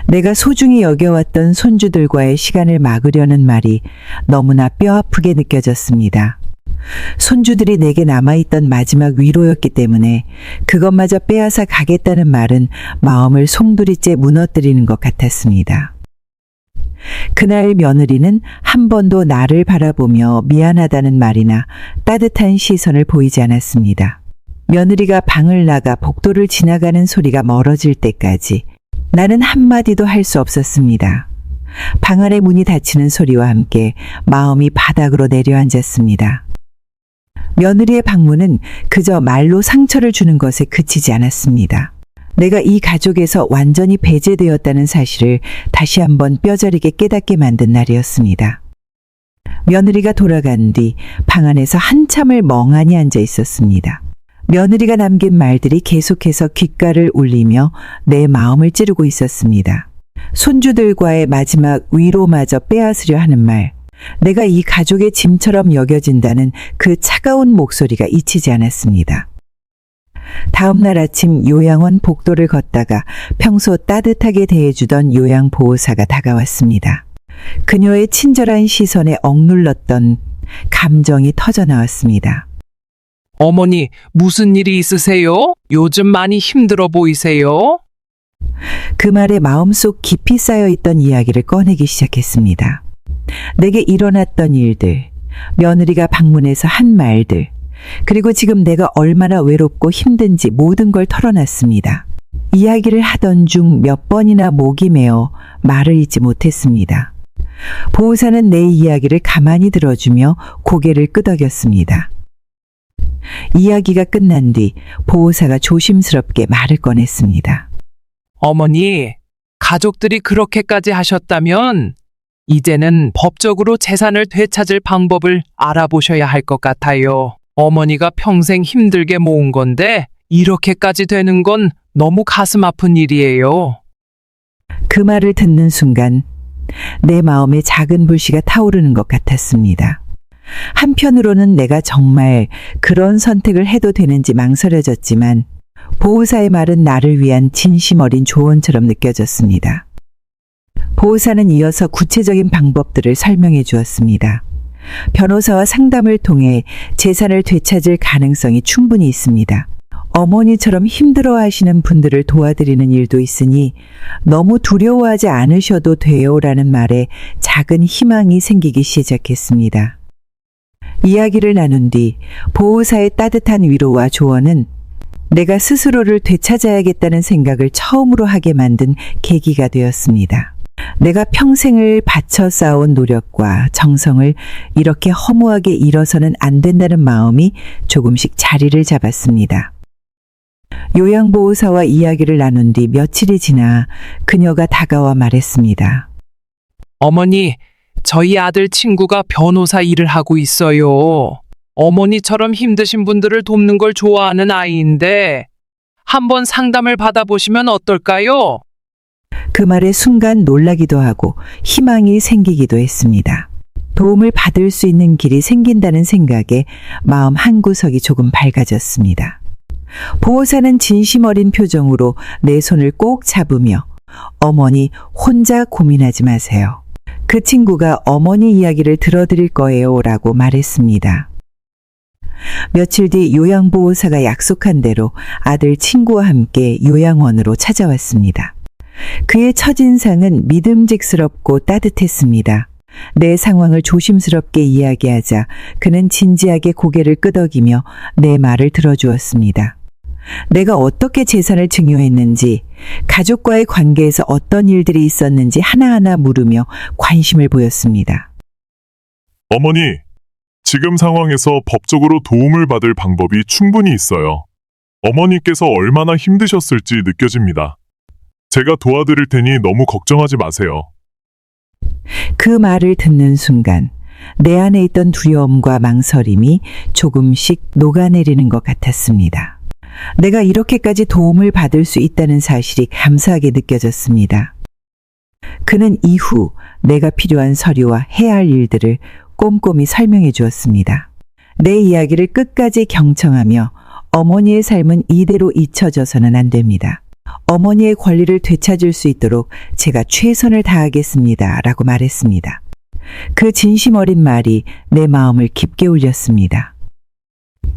내가 소중히 여겨왔던 손주들과의 시간을 막으려는 말이 너무나 뼈아프게 느껴졌습니다. 손주들이 내게 남아있던 마지막 위로였기 때문에 그것마저 빼앗아 가겠다는 말은 마음을 송두리째 무너뜨리는 것 같았습니다. 그날 며느리는 한 번도 나를 바라보며 미안하다는 말이나 따뜻한 시선을 보이지 않았습니다. 며느리가 방을 나가 복도를 지나가는 소리가 멀어질 때까지 나는 한마디도 할 수 없었습니다. 방 안의 문이 닫히는 소리와 함께 마음이 바닥으로 내려앉았습니다. 며느리의 방문은 그저 말로 상처를 주는 것에 그치지 않았습니다. 내가 이 가족에서 완전히 배제되었다는 사실을 다시 한번 뼈저리게 깨닫게 만든 날이었습니다. 며느리가 돌아간 뒤 방 안에서 한참을 멍하니 앉아 있었습니다. 며느리가 남긴 말들이 계속해서 귓가를 울리며 내 마음을 찌르고 있었습니다. 손주들과의 마지막 위로마저 빼앗으려 하는 말, 내가 이 가족의 짐처럼 여겨진다는 그 차가운 목소리가 잊히지 않았습니다. 다음 날 아침 요양원 복도를 걷다가 평소 따뜻하게 대해주던 요양보호사가 다가왔습니다. 그녀의 친절한 시선에 억눌렀던 감정이 터져나왔습니다. 어머니, 무슨 일이 있으세요? 요즘 많이 힘들어 보이세요? 그 말에 마음속 깊이 쌓여있던 이야기를 꺼내기 시작했습니다. 내게 일어났던 일들, 며느리가 방문해서 한 말들, 그리고 지금 내가 얼마나 외롭고 힘든지 모든 걸 털어놨습니다. 이야기를 하던 중 몇 번이나 목이 메어 말을 잇지 못했습니다. 보호사는 내 이야기를 가만히 들어주며 고개를 끄덕였습니다. 이야기가 끝난 뒤 보호사가 조심스럽게 말을 꺼냈습니다. 어머니, 가족들이 그렇게까지 하셨다면 이제는 법적으로 재산을 되찾을 방법을 알아보셔야 할 것 같아요. 어머니가 평생 힘들게 모은 건데 이렇게까지 되는 건 너무 가슴 아픈 일이에요. 그 말을 듣는 순간 내 마음에 작은 불씨가 타오르는 것 같았습니다. 한편으로는 내가 정말 그런 선택을 해도 되는지 망설여졌지만 보호사의 말은 나를 위한 진심 어린 조언처럼 느껴졌습니다. 보호사는 이어서 구체적인 방법들을 설명해 주었습니다. 변호사와 상담을 통해 재산을 되찾을 가능성이 충분히 있습니다. 어머니처럼 힘들어하시는 분들을 도와드리는 일도 있으니 너무 두려워하지 않으셔도 돼요라는 말에 작은 희망이 생기기 시작했습니다. 이야기를 나눈 뒤 보호사의 따뜻한 위로와 조언은 내가 스스로를 되찾아야겠다는 생각을 처음으로 하게 만든 계기가 되었습니다. 내가 평생을 바쳐 쌓아온 노력과 정성을 이렇게 허무하게 잃어서는 안 된다는 마음이 조금씩 자리를 잡았습니다. 요양보호사와 이야기를 나눈 뒤 며칠이 지나 그녀가 다가와 말했습니다. 어머니, 저희 아들 친구가 변호사 일을 하고 있어요. 어머니처럼 힘드신 분들을 돕는 걸 좋아하는 아이인데 한번 상담을 받아보시면 어떨까요? 그 말에 순간 놀라기도 하고 희망이 생기기도 했습니다. 도움을 받을 수 있는 길이 생긴다는 생각에 마음 한구석이 조금 밝아졌습니다. 보호사는 진심 어린 표정으로 내 손을 꼭 잡으며 어머니 혼자 고민하지 마세요. 그 친구가 어머니 이야기를 들어드릴 거예요 라고 말했습니다. 며칠 뒤 요양보호사가 약속한 대로 아들 친구와 함께 요양원으로 찾아왔습니다. 그의 첫인상은 믿음직스럽고 따뜻했습니다. 내 상황을 조심스럽게 이야기하자 그는 진지하게 고개를 끄덕이며 내 말을 들어주었습니다. 내가 어떻게 재산을 증여했는지, 가족과의 관계에서 어떤 일들이 있었는지 하나하나 물으며 관심을 보였습니다. 어머니, 지금 상황에서 법적으로 도움을 받을 방법이 충분히 있어요. 어머니께서 얼마나 힘드셨을지 느껴집니다. 제가 도와드릴 테니 너무 걱정하지 마세요. 그 말을 듣는 순간 내 안에 있던 두려움과 망설임이 조금씩 녹아내리는 것 같았습니다. 내가 이렇게까지 도움을 받을 수 있다는 사실이 감사하게 느껴졌습니다. 그는 이후 내가 필요한 서류와 해야 할 일들을 꼼꼼히 설명해 주었습니다. 내 이야기를 끝까지 경청하며 어머니의 삶은 이대로 잊혀져서는 안 됩니다. 어머니의 권리를 되찾을 수 있도록 제가 최선을 다하겠습니다. 라고 말했습니다. 그 진심 어린 말이 내 마음을 깊게 울렸습니다.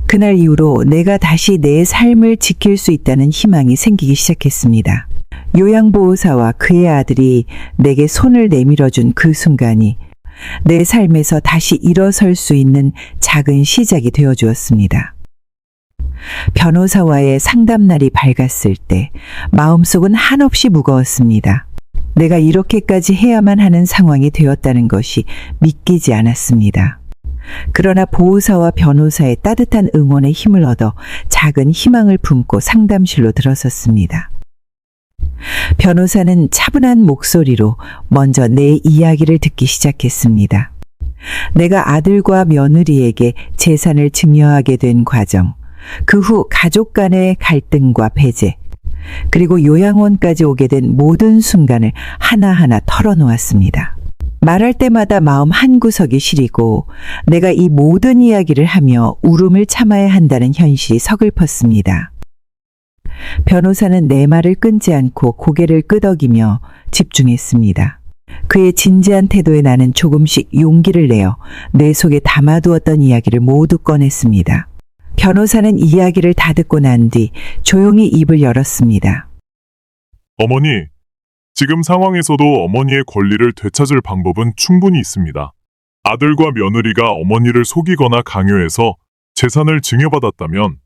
그날 이후로 내가 다시 내 삶을 지킬 수 있다는 희망이 생기기 시작했습니다. 요양보호사와 그의 아들이 내게 손을 내밀어준 그 순간이 내 삶에서 다시 일어설 수 있는 작은 시작이 되어주었습니다. 변호사와의 상담날이 밝았을 때 마음속은 한없이 무거웠습니다. 내가 이렇게까지 해야만 하는 상황이 되었다는 것이 믿기지 않았습니다. 그러나 보호사와 변호사의 따뜻한 응원에 힘을 얻어 작은 희망을 품고 상담실로 들어섰습니다. 변호사는 차분한 목소리로 먼저 내 이야기를 듣기 시작했습니다. 내가 아들과 며느리에게 재산을 증여하게 된 과정, 그 후 가족 간의 갈등과 배제, 그리고 요양원까지 오게 된 모든 순간을 하나하나 털어놓았습니다. 말할 때마다 마음 한구석이 시리고 내가 이 모든 이야기를 하며 울음을 참아야 한다는 현실이 서글펐습니다. 변호사는 내 말을 끊지 않고 고개를 끄덕이며 집중했습니다. 그의 진지한 태도에 나는 조금씩 용기를 내어 내 속에 담아두었던 이야기를 모두 꺼냈습니다. 변호사는 이야기를 다 듣고 난 뒤 조용히 입을 열었습니다. 어머니, 지금 상황에서도 어머니의 권리를 되찾을 방법은 충분히 있습니다. 아들과 며느리가 어머니를 속이거나 강요해서 재산을 증여받았다면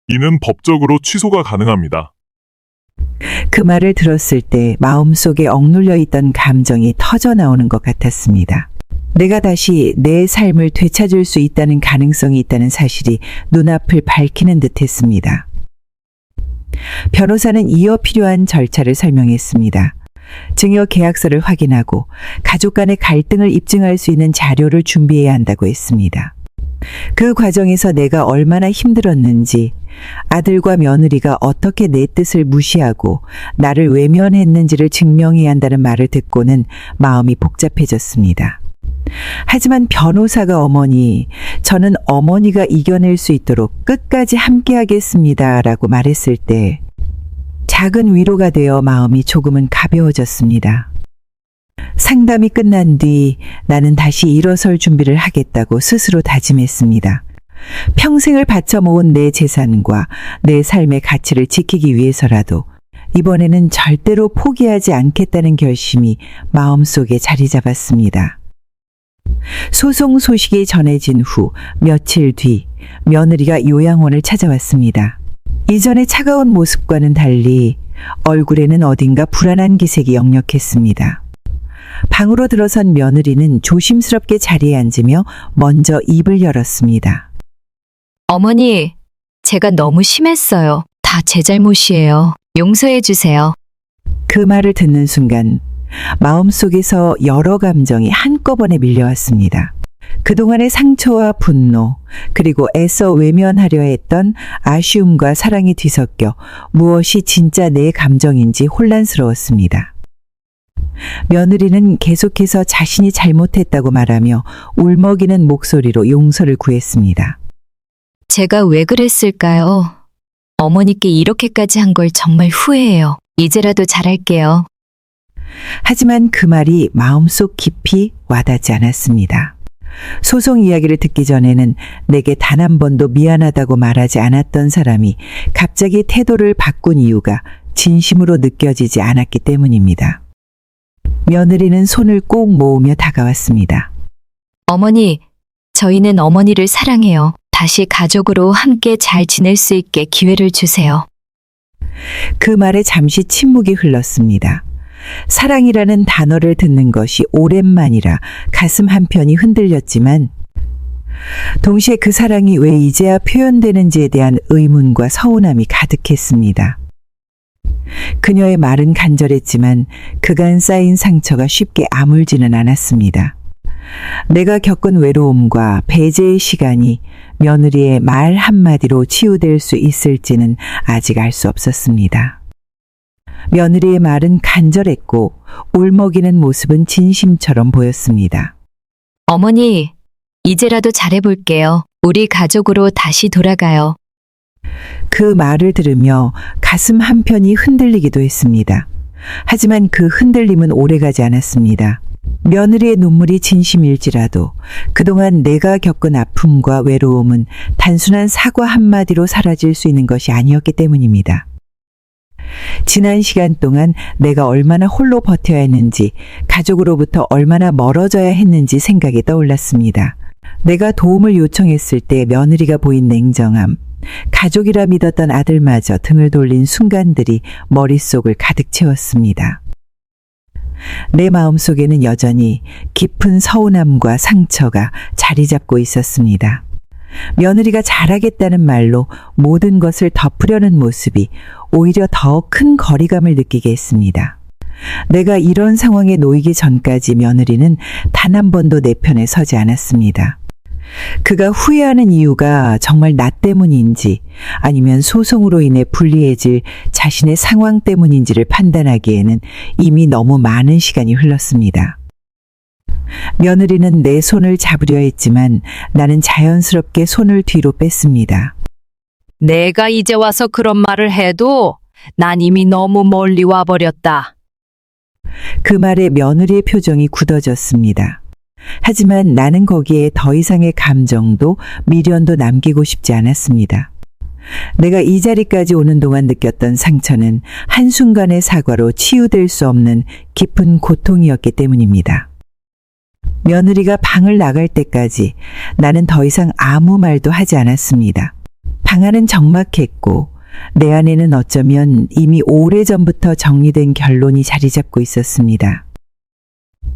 이는 법적으로 취소가 가능합니다. 그 말을 들었을 때 마음속에 억눌려 있던 감정이 터져나오는 것 같았습니다. 내가 다시 내 삶을 되찾을 수 있다는 가능성이 있다는 사실이 눈앞을 밝히는 듯했습니다. 변호사는 이어 필요한 절차를 설명했습니다. 증여 계약서를 확인하고 가족 간의 갈등을 입증할 수 있는 자료를 준비해야 한다고 했습니다. 그 과정에서 내가 얼마나 힘들었는지, 아들과 며느리가 어떻게 내 뜻을 무시하고 나를 외면했는지를 증명해야 한다는 말을 듣고는 마음이 복잡해졌습니다. 하지만 변호사가 어머니, 저는 어머니가 이겨낼 수 있도록 끝까지 함께하겠습니다. 라고 말했을 때 작은 위로가 되어 마음이 조금은 가벼워졌습니다. 상담이 끝난 뒤 나는 다시 일어설 준비를 하겠다고 스스로 다짐했습니다. 평생을 바쳐 모은 내 재산과 내 삶의 가치를 지키기 위해서라도 이번에는 절대로 포기하지 않겠다는 결심이 마음속에 자리 잡았습니다. 소송 소식이 전해진 후 며칠 뒤 며느리가 요양원을 찾아왔습니다. 이전의 차가운 모습과는 달리 얼굴에는 어딘가 불안한 기색이 역력했습니다. 방으로 들어선 며느리는 조심스럽게 자리에 앉으며 먼저 입을 열었습니다. 어머니, 제가 너무 심했어요. 다 제 잘못이에요. 용서해 주세요. 그 말을 듣는 순간 마음속에서 여러 감정이 한꺼번에 밀려왔습니다. 그동안의 상처와 분노, 그리고 애써 외면하려 했던 아쉬움과 사랑이 뒤섞여 무엇이 진짜 내 감정인지 혼란스러웠습니다. 며느리는 계속해서 자신이 잘못했다고 말하며 울먹이는 목소리로 용서를 구했습니다. 제가 왜 그랬을까요? 어머니께 이렇게까지 한 걸 정말 후회해요. 이제라도 잘할게요. 하지만 그 말이 마음속 깊이 와닿지 않았습니다. 소송 이야기를 듣기 전에는 내게 단 한 번도 미안하다고 말하지 않았던 사람이 갑자기 태도를 바꾼 이유가 진심으로 느껴지지 않았기 때문입니다. 며느리는 손을 꼭 모으며 다가왔습니다. 어머니, 저희는 어머니를 사랑해요. 다시 가족으로 함께 잘 지낼 수 있게 기회를 주세요. 그 말에 잠시 침묵이 흘렀습니다. 사랑이라는 단어를 듣는 것이 오랜만이라 가슴 한편이 흔들렸지만 동시에 그 사랑이 왜 이제야 표현되는지에 대한 의문과 서운함이 가득했습니다. 그녀의 말은 간절했지만 그간 쌓인 상처가 쉽게 아물지는 않았습니다. 내가 겪은 외로움과 배제의 시간이 며느리의 말 한마디로 치유될 수 있을지는 아직 알 수 없었습니다. 며느리의 말은 간절했고 울먹이는 모습은 진심처럼 보였습니다. 어머니, 이제라도 잘해볼게요. 우리 가족으로 다시 돌아가요. 그 말을 들으며 가슴 한편이 흔들리기도 했습니다. 하지만 그 흔들림은 오래가지 않았습니다. 며느리의 눈물이 진심일지라도 그동안 내가 겪은 아픔과 외로움은 단순한 사과 한마디로 사라질 수 있는 것이 아니었기 때문입니다. 지난 시간 동안 내가 얼마나 홀로 버텨야 했는지, 가족으로부터 얼마나 멀어져야 했는지 생각이 떠올랐습니다. 내가 도움을 요청했을 때 며느리가 보인 냉정함, 가족이라 믿었던 아들마저 등을 돌린 순간들이 머릿속을 가득 채웠습니다. 내 마음속에는 여전히 깊은 서운함과 상처가 자리 잡고 있었습니다. 며느리가 잘하겠다는 말로 모든 것을 덮으려는 모습이 오히려 더 큰 거리감을 느끼게 했습니다. 내가 이런 상황에 놓이기 전까지 며느리는 단 한 번도 내 편에 서지 않았습니다. 그가 후회하는 이유가 정말 나 때문인지 아니면 소송으로 인해 불리해질 자신의 상황 때문인지를 판단하기에는 이미 너무 많은 시간이 흘렀습니다. 며느리는 내 손을 잡으려 했지만 나는 자연스럽게 손을 뒤로 뺐습니다. 내가 이제 와서 그런 말을 해도 난 이미 너무 멀리 와버렸다. 그 말에 며느리의 표정이 굳어졌습니다. 하지만 나는 거기에 더 이상의 감정도 미련도 남기고 싶지 않았습니다. 내가 이 자리까지 오는 동안 느꼈던 상처는 한순간의 사과로 치유될 수 없는 깊은 고통이었기 때문입니다. 며느리가 방을 나갈 때까지 나는 더 이상 아무 말도 하지 않았습니다. 방 안은 적막했고 내 안에는 어쩌면 이미 오래전부터 정리된 결론이 자리 잡고 있었습니다.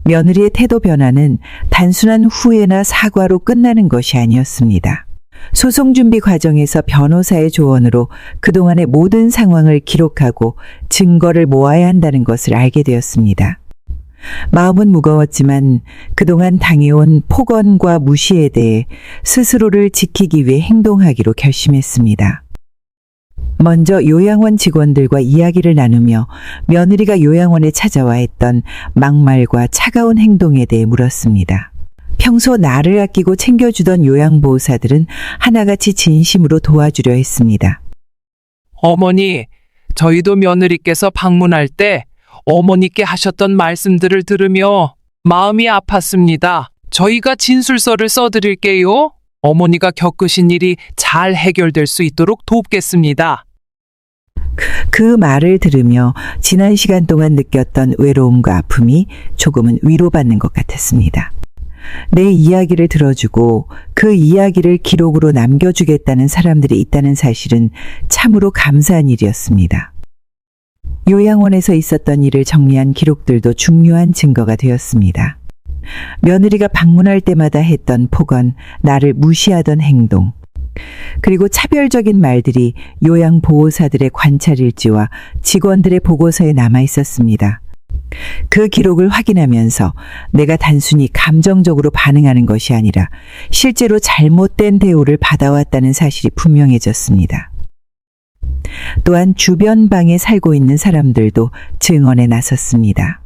며느리의 태도 변화는 단순한 후회나 사과로 끝나는 것이 아니었습니다. 소송 준비 과정에서 변호사의 조언으로 그동안의 모든 상황을 기록하고 증거를 모아야 한다는 것을 알게 되었습니다. 마음은 무거웠지만 그동안 당해온 폭언과 무시에 대해 스스로를 지키기 위해 행동하기로 결심했습니다. 먼저 요양원 직원들과 이야기를 나누며 며느리가 요양원에 찾아와 했던 막말과 차가운 행동에 대해 물었습니다. 평소 나를 아끼고 챙겨주던 요양보호사들은 하나같이 진심으로 도와주려 했습니다. 어머니, 저희도 며느리께서 방문할 때 어머니께 하셨던 말씀들을 들으며 마음이 아팠습니다. 저희가 진술서를 써드릴게요. 어머니가 겪으신 일이 잘 해결될 수 있도록 돕겠습니다. 그 말을 들으며 지난 시간 동안 느꼈던 외로움과 아픔이 조금은 위로받는 것 같았습니다. 내 이야기를 들어주고 그 이야기를 기록으로 남겨주겠다는 사람들이 있다는 사실은 참으로 감사한 일이었습니다. 요양원에서 있었던 일을 정리한 기록들도 중요한 증거가 되었습니다. 며느리가 방문할 때마다 했던 폭언, 나를 무시하던 행동, 그리고 차별적인 말들이 요양보호사들의 관찰일지와 직원들의 보고서에 남아 있었습니다. 그 기록을 확인하면서 내가 단순히 감정적으로 반응하는 것이 아니라 실제로 잘못된 대우를 받아왔다는 사실이 분명해졌습니다. 또한 주변 방에 살고 있는 사람들도 증언에 나섰습니다.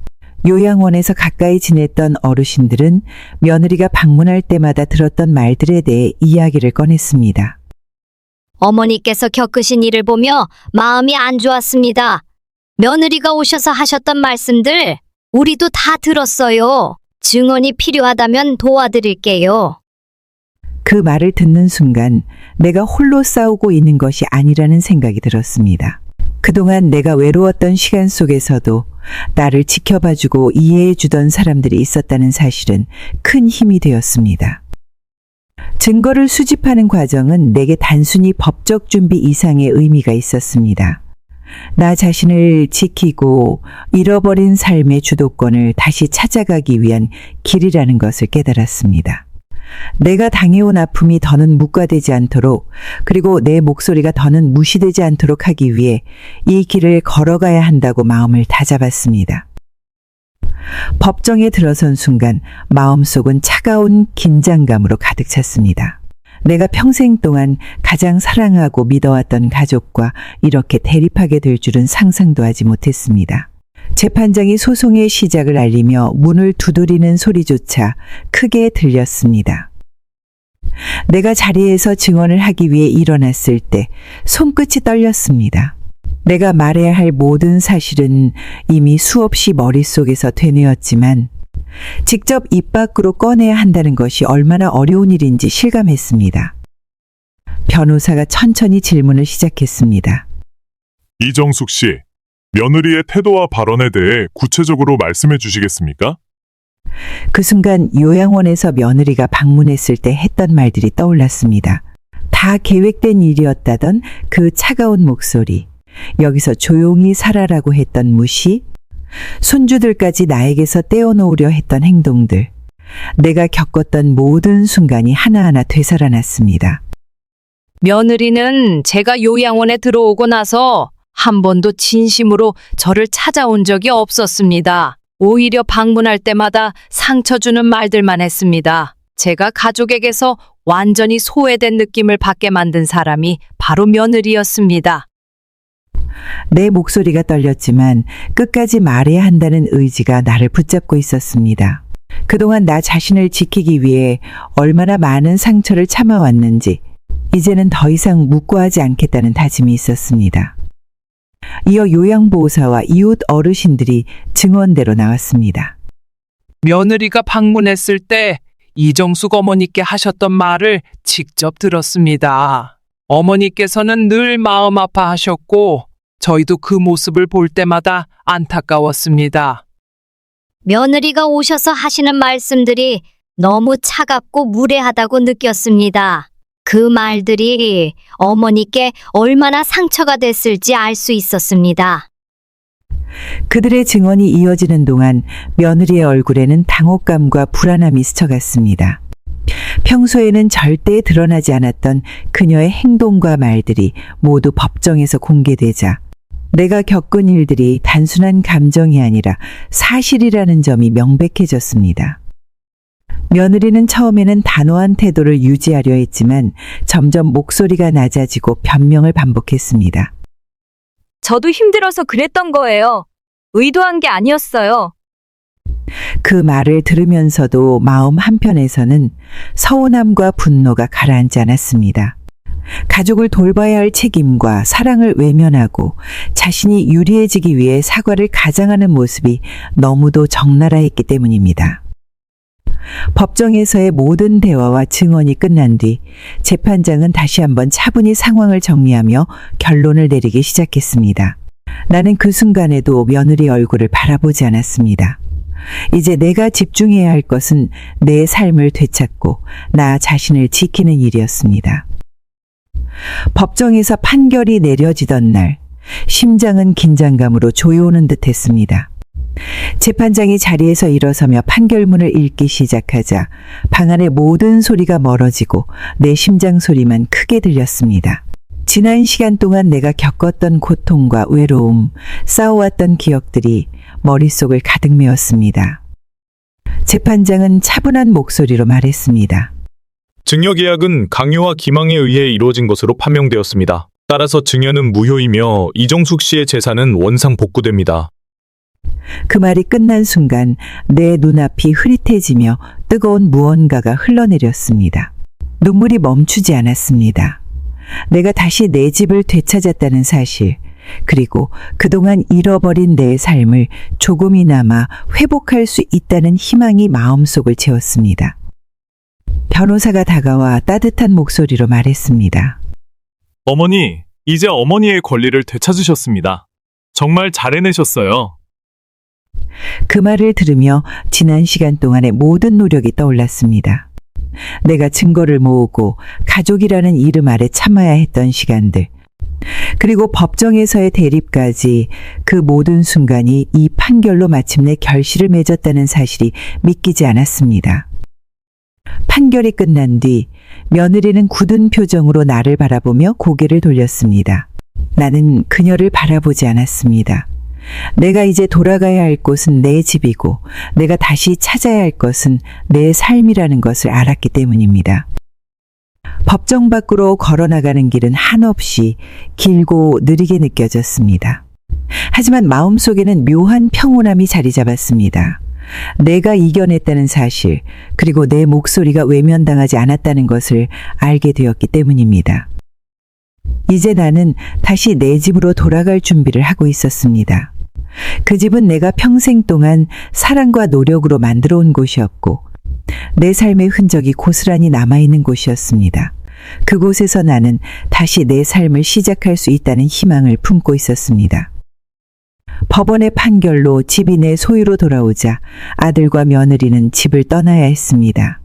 요양원에서 가까이 지냈던 어르신들은 며느리가 방문할 때마다 들었던 말들에 대해 이야기를 꺼냈습니다. 어머니께서 겪으신 일을 보며 마음이 안 좋았습니다. 며느리가 오셔서 하셨던 말씀들 우리도 다 들었어요. 증언이 필요하다면 도와드릴게요. 그 말을 듣는 순간 내가 홀로 싸우고 있는 것이 아니라는 생각이 들었습니다. 그동안 내가 외로웠던 시간 속에서도 나를 지켜봐주고 이해해주던 사람들이 있었다는 사실은 큰 힘이 되었습니다. 증거를 수집하는 과정은 내게 단순히 법적 준비 이상의 의미가 있었습니다. 나 자신을 지키고 잃어버린 삶의 주도권을 다시 찾아가기 위한 길이라는 것을 깨달았습니다. 내가 당해온 아픔이 더는 묵과되지 않도록, 그리고 내 목소리가 더는 무시되지 않도록 하기 위해 이 길을 걸어가야 한다고 마음을 다잡았습니다. 법정에 들어선 순간 마음속은 차가운 긴장감으로 가득 찼습니다. 내가 평생 동안 가장 사랑하고 믿어왔던 가족과 이렇게 대립하게 될 줄은 상상도 하지 못했습니다. 재판장이 소송의 시작을 알리며 문을 두드리는 소리조차 크게 들렸습니다. 내가 자리에서 증언을 하기 위해 일어났을 때 손끝이 떨렸습니다. 내가 말해야 할 모든 사실은 이미 수없이 머릿속에서 되뇌었지만 직접 입 밖으로 꺼내야 한다는 것이 얼마나 어려운 일인지 실감했습니다. 변호사가 천천히 질문을 시작했습니다. 이정숙 씨, 며느리의 태도와 발언에 대해 구체적으로 말씀해 주시겠습니까? 그 순간 요양원에서 며느리가 방문했을 때 했던 말들이 떠올랐습니다. 다 계획된 일이었다던 그 차가운 목소리, 여기서 조용히 살아라고 했던 무시, 손주들까지 나에게서 떼어놓으려 했던 행동들, 내가 겪었던 모든 순간이 하나하나 되살아났습니다. 며느리는 제가 요양원에 들어오고 나서 한 번도 진심으로 저를 찾아온 적이 없었습니다. 오히려 방문할 때마다 상처 주는 말들만 했습니다. 제가 가족에게서 완전히 소외된 느낌을 받게 만든 사람이 바로 며느리였습니다. 내 목소리가 떨렸지만 끝까지 말해야 한다는 의지가 나를 붙잡고 있었습니다. 그동안 나 자신을 지키기 위해 얼마나 많은 상처를 참아왔는지 이제는 더 이상 묵과하지 않겠다는 다짐이 있었습니다. 이어 요양보호사와 이웃 어르신들이 증언대로 나왔습니다. 며느리가 방문했을 때 이정숙 어머니께 하셨던 말을 직접 들었습니다. 어머니께서는 늘 마음 아파하셨고 저희도 그 모습을 볼 때마다 안타까웠습니다. 며느리가 오셔서 하시는 말씀들이 너무 차갑고 무례하다고 느꼈습니다. 그 말들이 어머니께 얼마나 상처가 됐을지 알 수 있었습니다. 그들의 증언이 이어지는 동안 며느리의 얼굴에는 당혹감과 불안함이 스쳐갔습니다. 평소에는 절대 드러나지 않았던 그녀의 행동과 말들이 모두 법정에서 공개되자 내가 겪은 일들이 단순한 감정이 아니라 사실이라는 점이 명백해졌습니다. 며느리는 처음에는 단호한 태도를 유지하려 했지만 점점 목소리가 낮아지고 변명을 반복했습니다. 저도 힘들어서 그랬던 거예요. 의도한 게 아니었어요. 그 말을 들으면서도 마음 한편에서는 서운함과 분노가 가라앉지 않았습니다. 가족을 돌봐야 할 책임과 사랑을 외면하고 자신이 유리해지기 위해 사과를 가장하는 모습이 너무도 적나라했기 때문입니다. 법정에서의 모든 대화와 증언이 끝난 뒤 재판장은 다시 한번 차분히 상황을 정리하며 결론을 내리기 시작했습니다. 나는 그 순간에도 며느리 얼굴을 바라보지 않았습니다. 이제 내가 집중해야 할 것은 내 삶을 되찾고 나 자신을 지키는 일이었습니다. 법정에서 판결이 내려지던 날, 심장은 긴장감으로 조여오는 듯 했습니다. 재판장이 자리에서 일어서며 판결문을 읽기 시작하자 방 안의 모든 소리가 멀어지고 내 심장 소리만 크게 들렸습니다. 지난 시간 동안 내가 겪었던 고통과 외로움, 싸워왔던 기억들이 머릿속을 가득 메웠습니다. 재판장은 차분한 목소리로 말했습니다. 증여계약은 강요와 기망에 의해 이루어진 것으로 판명되었습니다. 따라서 증여는 무효이며 이정숙 씨의 재산은 원상 복구됩니다. 그 말이 끝난 순간 내 눈앞이 흐릿해지며 뜨거운 무언가가 흘러내렸습니다. 눈물이 멈추지 않았습니다. 내가 다시 내 집을 되찾았다는 사실, 그리고 그동안 잃어버린 내 삶을 조금이나마 회복할 수 있다는 희망이 마음속을 채웠습니다. 변호사가 다가와 따뜻한 목소리로 말했습니다. 어머니, 이제 어머니의 권리를 되찾으셨습니다. 정말 잘 해내셨어요. 그 말을 들으며 지난 시간 동안의 모든 노력이 떠올랐습니다. 내가 증거를 모으고 가족이라는 이름 아래 참아야 했던 시간들, 그리고 법정에서의 대립까지 그 모든 순간이 이 판결로 마침내 결실을 맺었다는 사실이 믿기지 않았습니다. 판결이 끝난 뒤 며느리는 굳은 표정으로 나를 바라보며 고개를 돌렸습니다. 나는 그녀를 바라보지 않았습니다. 내가 이제 돌아가야 할 곳은 내 집이고 내가 다시 찾아야 할 것은 내 삶이라는 것을 알았기 때문입니다. 법정 밖으로 걸어나가는 길은 한없이 길고 느리게 느껴졌습니다. 하지만 마음속에는 묘한 평온함이 자리 잡았습니다. 내가 이겨냈다는 사실, 그리고 내 목소리가 외면당하지 않았다는 것을 알게 되었기 때문입니다. 이제 나는 다시 내 집으로 돌아갈 준비를 하고 있었습니다. 그 집은 내가 평생 동안 사랑과 노력으로 만들어 온 곳이었고, 내 삶의 흔적이 고스란히 남아있는 곳이었습니다. 그곳에서 나는 다시 내 삶을 시작할 수 있다는 희망을 품고 있었습니다. 법원의 판결로 집이 내 소유로 돌아오자 아들과 며느리는 집을 떠나야 했습니다.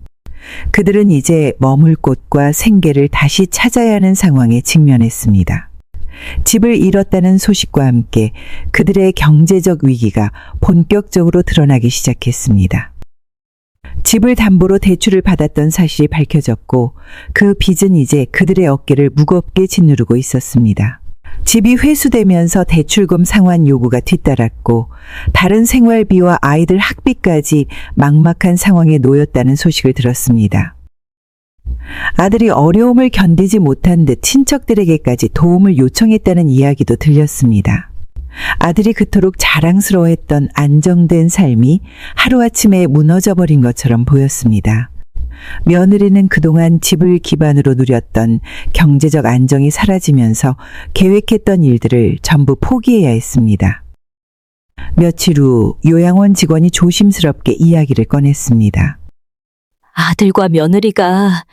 그들은 이제 머물 곳과 생계를 다시 찾아야 하는 상황에 직면했습니다. 집을 잃었다는 소식과 함께 그들의 경제적 위기가 본격적으로 드러나기 시작했습니다. 집을 담보로 대출을 받았던 사실이 밝혀졌고 그 빚은 이제 그들의 어깨를 무겁게 짓누르고 있었습니다. 집이 회수되면서 대출금 상환 요구가 뒤따랐고 다른 생활비와 아이들 학비까지 막막한 상황에 놓였다는 소식을 들었습니다. 아들이 어려움을 견디지 못한 듯 친척들에게까지 도움을 요청했다는 이야기도 들렸습니다. 아들이 그토록 자랑스러워했던 안정된 삶이 하루아침에 무너져버린 것처럼 보였습니다. 며느리는 그동안 집을 기반으로 누렸던 경제적 안정이 사라지면서 계획했던 일들을 전부 포기해야 했습니다. 며칠 후 요양원 직원이 조심스럽게 이야기를 꺼냈습니다. 아들과 며느리가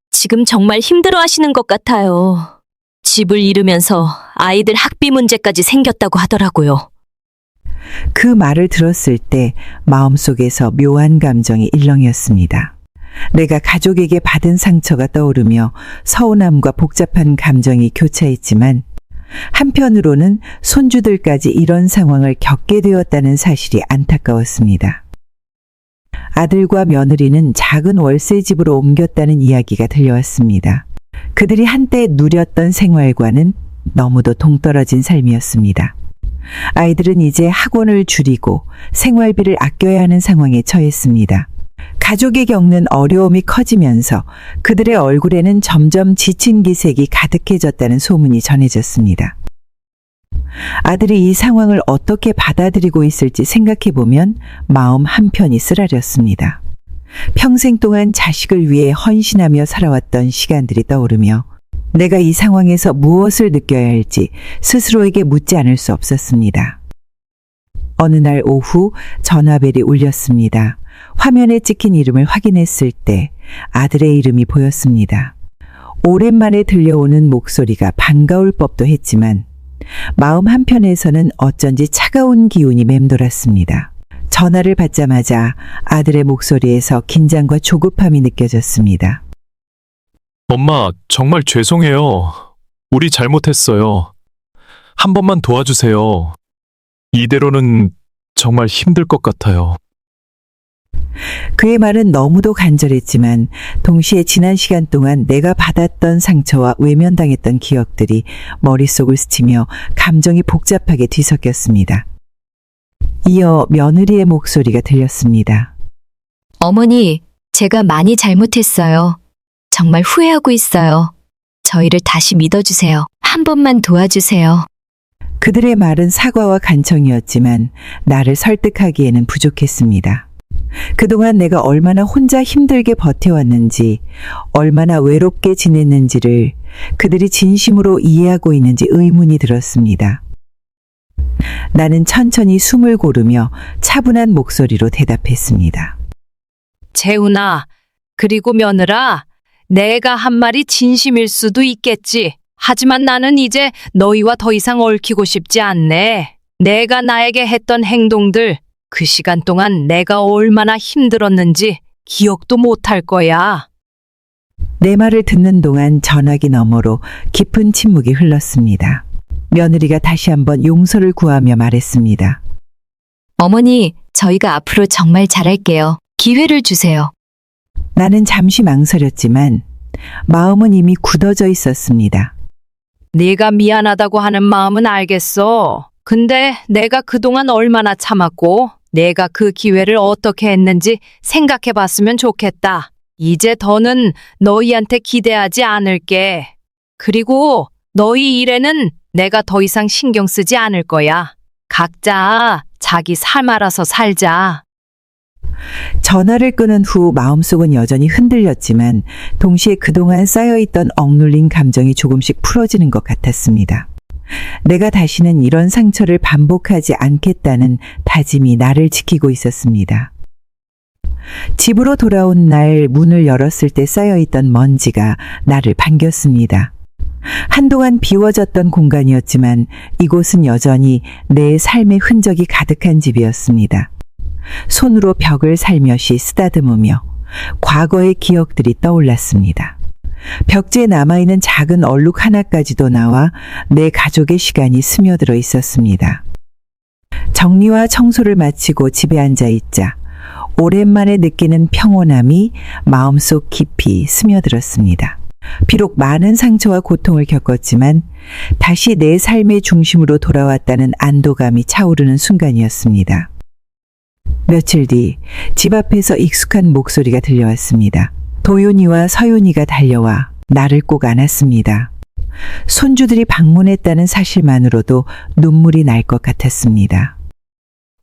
지금 정말 힘들어 하시는 것 같아요. 집을 잃으면서 아이들 학비 문제까지 생겼다고 하더라고요. 그 말을 들었을 때 마음속에서 묘한 감정이 일렁였습니다. 내가 가족에게 받은 상처가 떠오르며 서운함과 복잡한 감정이 교차했지만 한편으로는 손주들까지 이런 상황을 겪게 되었다는 사실이 안타까웠습니다. 아들과 며느리는 작은 월세집으로 옮겼다는 이야기가 들려왔습니다. 그들이 한때 누렸던 생활과는 너무도 동떨어진 삶이었습니다. 아이들은 이제 학원을 줄이고 생활비를 아껴야 하는 상황에 처했습니다. 가족이 겪는 어려움이 커지면서 그들의 얼굴에는 점점 지친 기색이 가득해졌다는 소문이 전해졌습니다. 아들이 이 상황을 어떻게 받아들이고 있을지 생각해보면 마음 한편이 쓰라렸습니다. 평생 동안 자식을 위해 헌신하며 살아왔던 시간들이 떠오르며 내가 이 상황에서 무엇을 느껴야 할지 스스로에게 묻지 않을 수 없었습니다. 어느 날 오후 전화벨이 울렸습니다. 화면에 찍힌 이름을 확인했을 때 아들의 이름이 보였습니다. 오랜만에 들려오는 목소리가 반가울 법도 했지만 마음 한편에서는 어쩐지 차가운 기운이 맴돌았습니다. 전화를 받자마자 아들의 목소리에서 긴장과 조급함이 느껴졌습니다. 엄마, 정말 죄송해요. 우리 잘못했어요. 한 번만 도와주세요. 이대로는 정말 힘들 것 같아요. 그의 말은 너무도 간절했지만 동시에 지난 시간 동안 내가 받았던 상처와 외면당했던 기억들이 머릿속을 스치며 감정이 복잡하게 뒤섞였습니다. 이어 며느리의 목소리가 들렸습니다. 어머니, 제가 많이 잘못했어요. 정말 후회하고 있어요. 저희를 다시 믿어주세요. 한 번만 도와주세요. 그들의 말은 사과와 간청이었지만 나를 설득하기에는 부족했습니다. 그동안 내가 얼마나 혼자 힘들게 버텨왔는지, 얼마나 외롭게 지냈는지를 그들이 진심으로 이해하고 있는지 의문이 들었습니다. 나는 천천히 숨을 고르며 차분한 목소리로 대답했습니다. 재훈아, 그리고 며느라, 내가 한 말이 진심일 수도 있겠지. 하지만 나는 이제 너희와 더 이상 얽히고 싶지 않네. 내가 나에게 했던 행동들, 그 시간 동안 내가 얼마나 힘들었는지 기억도 못할 거야. 내 말을 듣는 동안 전화기 너머로 깊은 침묵이 흘렀습니다. 며느리가 다시 한번 용서를 구하며 말했습니다. 어머니, 저희가 앞으로 정말 잘할게요. 기회를 주세요. 나는 잠시 망설였지만 마음은 이미 굳어져 있었습니다. 네가 미안하다고 하는 마음은 알겠어. 근데 내가 그동안 얼마나 참았고 내가 그 기회를 어떻게 했는지 생각해 봤으면 좋겠다. 이제 더는 너희한테 기대하지 않을게. 그리고 너희 일에는 내가 더 이상 신경 쓰지 않을 거야. 각자 자기 삶 알아서 살자. 전화를 끊은 후 마음속은 여전히 흔들렸지만 동시에 그동안 쌓여있던 억눌린 감정이 조금씩 풀어지는 것 같았습니다. 내가 다시는 이런 상처를 반복하지 않겠다는 다짐이 나를 지키고 있었습니다. 집으로 돌아온 날 문을 열었을 때 쌓여있던 먼지가 나를 반겼습니다. 한동안 비워졌던 공간이었지만 이곳은 여전히 내 삶의 흔적이 가득한 집이었습니다. 손으로 벽을 살며시 쓰다듬으며 과거의 기억들이 떠올랐습니다. 벽지에 남아있는 작은 얼룩 하나까지도 나와 내 가족의 시간이 스며들어 있었습니다. 정리와 청소를 마치고 집에 앉아 있자 오랜만에 느끼는 평온함이 마음속 깊이 스며들었습니다. 비록 많은 상처와 고통을 겪었지만 다시 내 삶의 중심으로 돌아왔다는 안도감이 차오르는 순간이었습니다. 며칠 뒤 집 앞에서 익숙한 목소리가 들려왔습니다. 도윤이와 서윤이가 달려와 나를 꼭 안았습니다. 손주들이 방문했다는 사실만으로도 눈물이 날 것 같았습니다.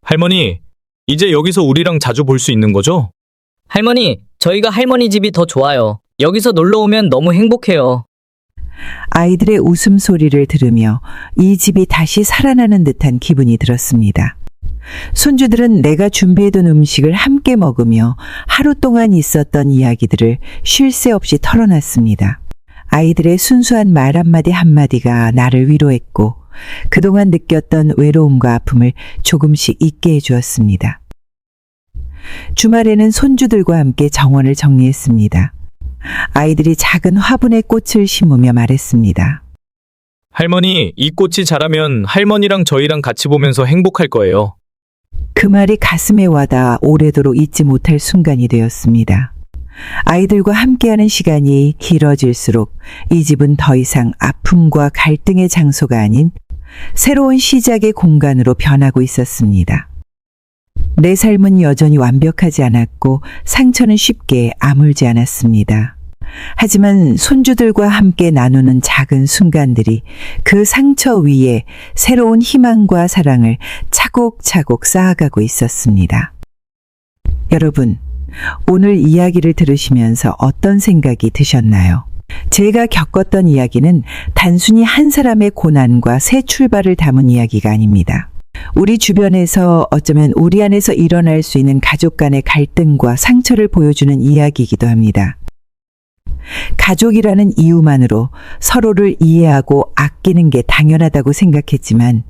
할머니, 이제 여기서 우리랑 자주 볼 수 있는 거죠? 할머니, 저희가 할머니 집이 더 좋아요. 여기서 놀러 오면 너무 행복해요. 아이들의 웃음소리를 들으며 이 집이 다시 살아나는 듯한 기분이 들었습니다. 손주들은 내가 준비해둔 음식을 함께 먹으며 하루 동안 있었던 이야기들을 쉴 새 없이 털어놨습니다. 아이들의 순수한 말 한마디 한마디가 나를 위로했고 그동안 느꼈던 외로움과 아픔을 조금씩 잊게 해주었습니다. 주말에는 손주들과 함께 정원을 정리했습니다. 아이들이 작은 화분에 꽃을 심으며 말했습니다. 할머니, 이 꽃이 자라면 할머니랑 저희랑 같이 보면서 행복할 거예요. 그 말이 가슴에 와닿아 오래도록 잊지 못할 순간이 되었습니다. 아이들과 함께하는 시간이 길어질수록 이 집은 더 이상 아픔과 갈등의 장소가 아닌 새로운 시작의 공간으로 변하고 있었습니다. 내 삶은 여전히 완벽하지 않았고 상처는 쉽게 아물지 않았습니다. 하지만 손주들과 함께 나누는 작은 순간들이 그 상처 위에 새로운 희망과 사랑을 차곡차곡 쌓아가고 있었습니다. 여러분, 오늘 이야기를 들으시면서 어떤 생각이 드셨나요? 제가 겪었던 이야기는 단순히 한 사람의 고난과 새 출발을 담은 이야기가 아닙니다. 우리 주변에서 어쩌면 우리 안에서 일어날 수 있는 가족 간의 갈등과 상처를 보여주는 이야기이기도 합니다. 가족이라는 이유만으로 서로를 이해하고 아끼는 게 당연하다고 생각했지만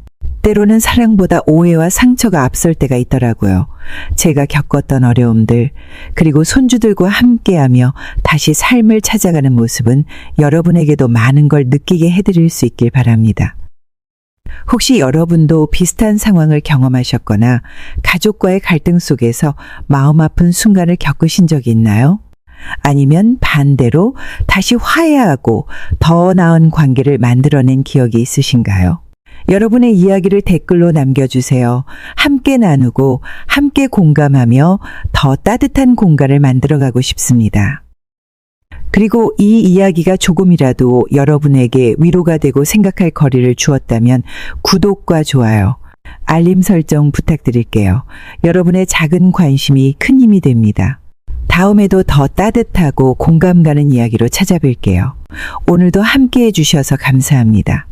때로는 사랑보다 오해와 상처가 앞설 때가 있더라고요. 제가 겪었던 어려움들, 그리고 손주들과 함께하며 다시 삶을 찾아가는 모습은 여러분에게도 많은 걸 느끼게 해드릴 수 있길 바랍니다. 혹시 여러분도 비슷한 상황을 경험하셨거나 가족과의 갈등 속에서 마음 아픈 순간을 겪으신 적이 있나요? 아니면 반대로 다시 화해하고 더 나은 관계를 만들어낸 기억이 있으신가요? 여러분의 이야기를 댓글로 남겨주세요. 함께 나누고 함께 공감하며 더 따뜻한 공간을 만들어가고 싶습니다. 그리고 이 이야기가 조금이라도 여러분에게 위로가 되고 생각할 거리를 주었다면 구독과 좋아요, 알림 설정 부탁드릴게요. 여러분의 작은 관심이 큰 힘이 됩니다. 다음에도 더 따뜻하고 공감 가는 이야기로 찾아뵐게요. 오늘도 함께 해주셔서 감사합니다.